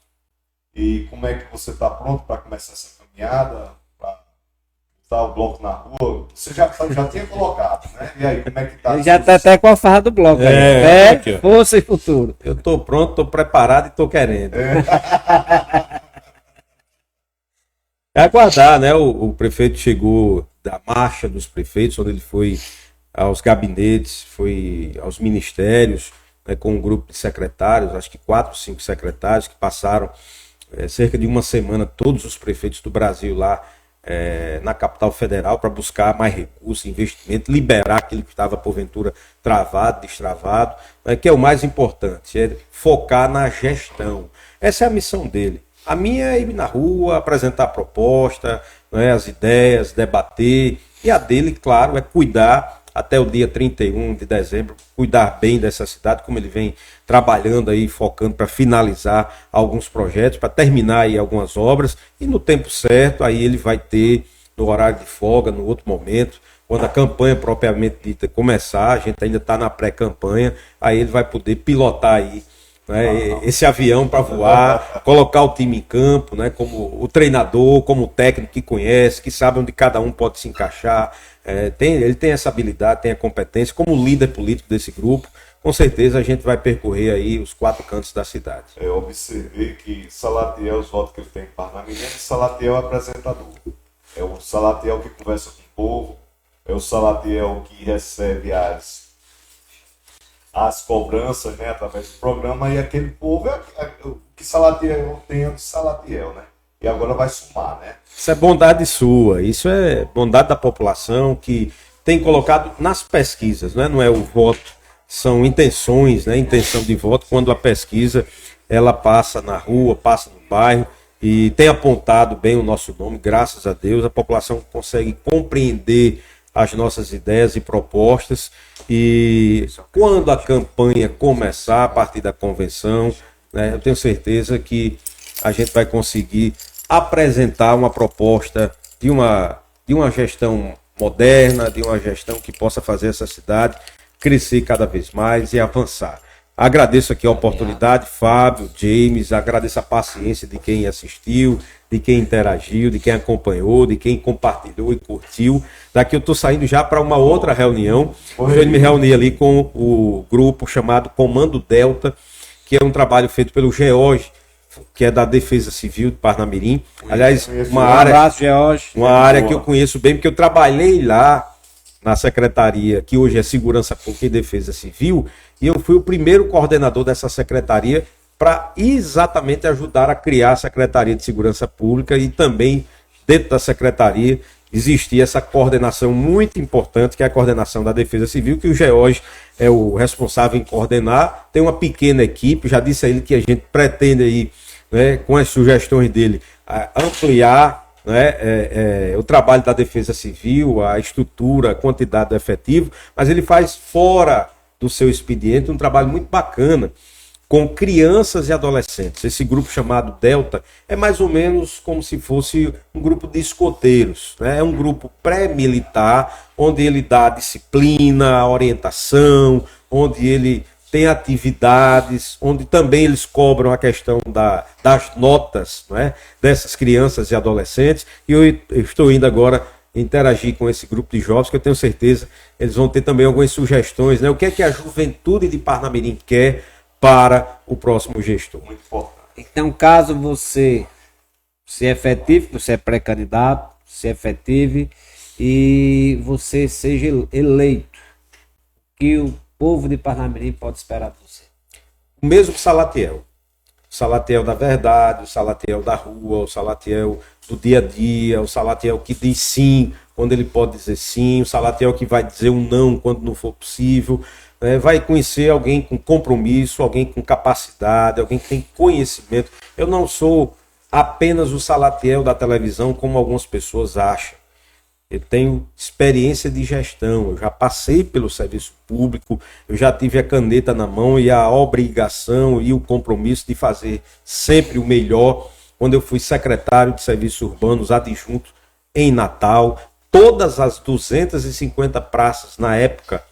E como é que você está pronto para começar essa caminhada, para botar o bloco na rua? Você já tinha colocado, né? E aí, como é que está? Já está até com a farra do bloco. Fé, força e futuro. Eu estou pronto, estou preparado e estou querendo. É aguardar, né? O prefeito chegou da marcha dos prefeitos, onde ele foi aos gabinetes, foi aos ministérios, né, com um grupo de secretários, acho que 4, 5 secretários que passaram cerca de uma semana, todos os prefeitos do Brasil lá na capital federal para buscar mais recursos, investimento, liberar aquilo que estava porventura travado, destravado, né, que é o mais importante, é focar na gestão. Essa é a missão dele. A minha é ir na rua, apresentar a proposta, né, as ideias, debater. E a dele, claro, é cuidar até o dia 31 de dezembro, cuidar bem dessa cidade, como ele vem trabalhando aí, focando para finalizar alguns projetos, para terminar aí algumas obras, e no tempo certo, aí ele vai ter, no horário de folga, no outro momento, quando a campanha propriamente dita começar, a gente ainda está na pré-campanha, aí ele vai poder pilotar aí, né, esse avião para voar, colocar o time em campo, né, como o treinador, como o técnico que conhece, que sabe onde cada um pode se encaixar. Ele tem essa habilidade, tem a competência, como líder político desse grupo. Com certeza a gente vai percorrer aí os 4 cantos da cidade. Eu observei que Salatiel, os votos que ele tem em Parnamirim, Salatiel é apresentador. É o Salatiel que conversa com o povo, é o Salatiel que recebe as cobranças, né, através do programa, e aquele povo o que Salatiel tem é de Salatiel, né? E agora vai sumar, né? Isso é bondade sua, isso é bondade da população que tem colocado nas pesquisas, né? Não é o voto, são intenções, né? Intenção de voto, quando a pesquisa ela passa na rua, passa no bairro e tem apontado bem o nosso nome, graças a Deus, a população consegue compreender as nossas ideias e propostas, e quando a campanha começar, a partir da convenção, né, eu tenho certeza que a gente vai conseguir apresentar uma proposta de uma gestão moderna, de uma gestão que possa fazer essa cidade crescer cada vez mais e avançar. Agradeço aqui a oportunidade, Fábio, James, agradeço a paciência de quem assistiu, de quem interagiu, de quem acompanhou, de quem compartilhou e curtiu. Daqui eu estou saindo já para uma outra reunião. Hoje eu me reuni ali com o grupo chamado Comando Delta, que é um trabalho feito pelo George, que é da Defesa Civil de Parnamirim. Aliás, uma área que eu conheço bem, porque eu trabalhei lá na secretaria, que hoje é Segurança Pública e Defesa Civil, e eu fui o primeiro coordenador dessa secretaria para exatamente ajudar a criar a Secretaria de Segurança Pública, e também dentro da secretaria existia essa coordenação muito importante, que é a coordenação da Defesa Civil, que o George é o responsável em coordenar. Tem uma pequena equipe, já disse a ele que a gente pretende aí, né, com as sugestões dele, ampliar, né, o trabalho da Defesa Civil, a estrutura, a quantidade do efetivo, mas ele faz fora do seu expediente um trabalho muito bacana com crianças e adolescentes. Esse grupo chamado Delta é mais ou menos como se fosse um grupo de escoteiros, né? É um grupo pré-militar, onde ele dá disciplina, orientação, onde ele tem atividades, onde também eles cobram a questão das notas, né, dessas crianças e adolescentes. E eu estou indo agora interagir com esse grupo de jovens, que eu tenho certeza eles vão ter também algumas sugestões, né? O que é que a juventude de Parnamirim quer para o próximo gestor. Muito importante. Então, caso você se efetive, você é pré-candidato, se efetive e você seja eleito, que o povo de Parnamirim pode esperar de você? O mesmo Salatiel. O Salatiel da verdade, o Salatiel da rua, o Salatiel do dia a dia, o Salatiel que diz sim quando ele pode dizer sim, o Salatiel que vai dizer um não quando não for possível. Vai conhecer alguém com compromisso, alguém com capacidade, alguém que tem conhecimento. Eu não sou apenas o Salatiel da televisão, como algumas pessoas acham. Eu tenho experiência de gestão, eu já passei pelo serviço público, eu já tive a caneta na mão e a obrigação e o compromisso de fazer sempre o melhor. Quando eu fui secretário de Serviços Urbanos adjunto em Natal, todas as 250 praças na época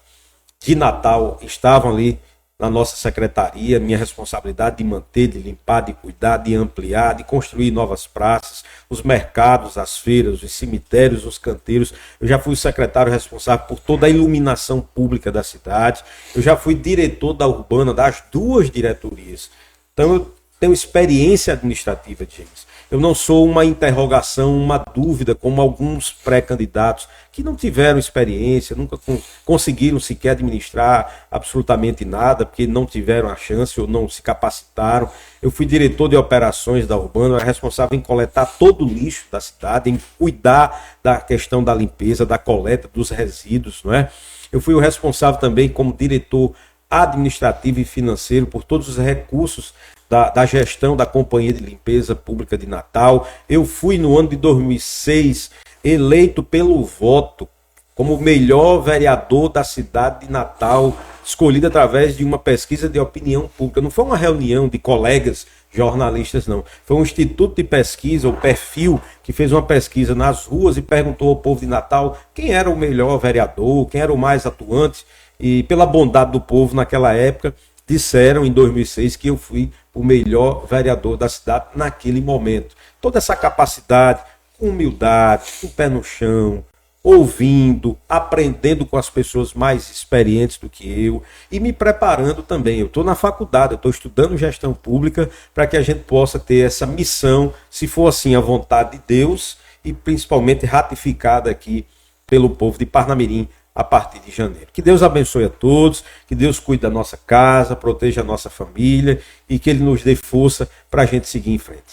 de Natal estavam ali na nossa secretaria, minha responsabilidade de manter, de limpar, de cuidar, de ampliar, de construir novas praças, os mercados, as feiras, os cemitérios, os canteiros. Eu já fui o secretário responsável por toda a iluminação pública da cidade, eu já fui diretor da Urbana, das 2 diretorias. Então eu tenho experiência administrativa, James. Eu não sou uma interrogação, uma dúvida, como alguns pré-candidatos que não tiveram experiência, nunca conseguiram sequer administrar absolutamente nada, porque não tiveram a chance ou não se capacitaram. Eu fui diretor de operações da Urbana, eu era responsável em coletar todo o lixo da cidade, em cuidar da questão da limpeza, da coleta dos resíduos, não é? Eu fui o responsável também como diretor administrativo e financeiro por todos os recursos da gestão da Companhia de Limpeza Pública de Natal. Eu fui no ano de 2006 eleito pelo voto como o melhor vereador da cidade de Natal, escolhido através de uma pesquisa de opinião pública. Não foi uma reunião de colegas jornalistas, não. Foi um instituto de pesquisa, o Perfil, que fez uma pesquisa nas ruas e perguntou ao povo de Natal quem era o melhor vereador, quem era o mais atuante. E pela bondade do povo naquela época, disseram em 2006 que eu fui o melhor vereador da cidade naquele momento. Toda essa capacidade, com humildade, com o pé no chão, ouvindo, aprendendo com as pessoas mais experientes do que eu e me preparando também. Eu estou na faculdade, eu estou estudando gestão pública para que a gente possa ter essa missão, se for assim a vontade de Deus e principalmente ratificada aqui pelo povo de Parnamirim a partir de janeiro. Que Deus abençoe a todos, que Deus cuide da nossa casa, proteja a nossa família e que Ele nos dê força para a gente seguir em frente.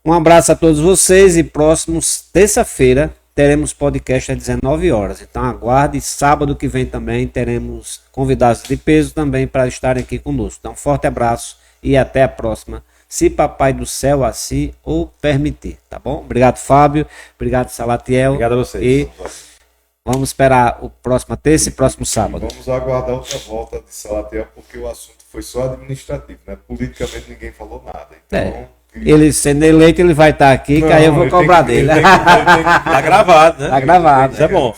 Um abraço a todos vocês e próximos, terça-feira, teremos podcast às 19 horas. Então aguarde, sábado que vem também teremos convidados de peso também para estarem aqui conosco. Então forte abraço e até a próxima, se Papai do Céu assim o permitir, tá bom? Obrigado, Fábio, obrigado, Salatiel. Obrigado a vocês. E vamos esperar o próximo terça e próximo sábado. Vamos aguardar outra volta de Salatiel, porque o assunto foi só administrativo, né? Politicamente ninguém falou nada. Então, ele sendo eleito, ele vai estar aqui, que aí eu vou cobrar dele. Tá gravado, né? Tá gravado. Isso é bom.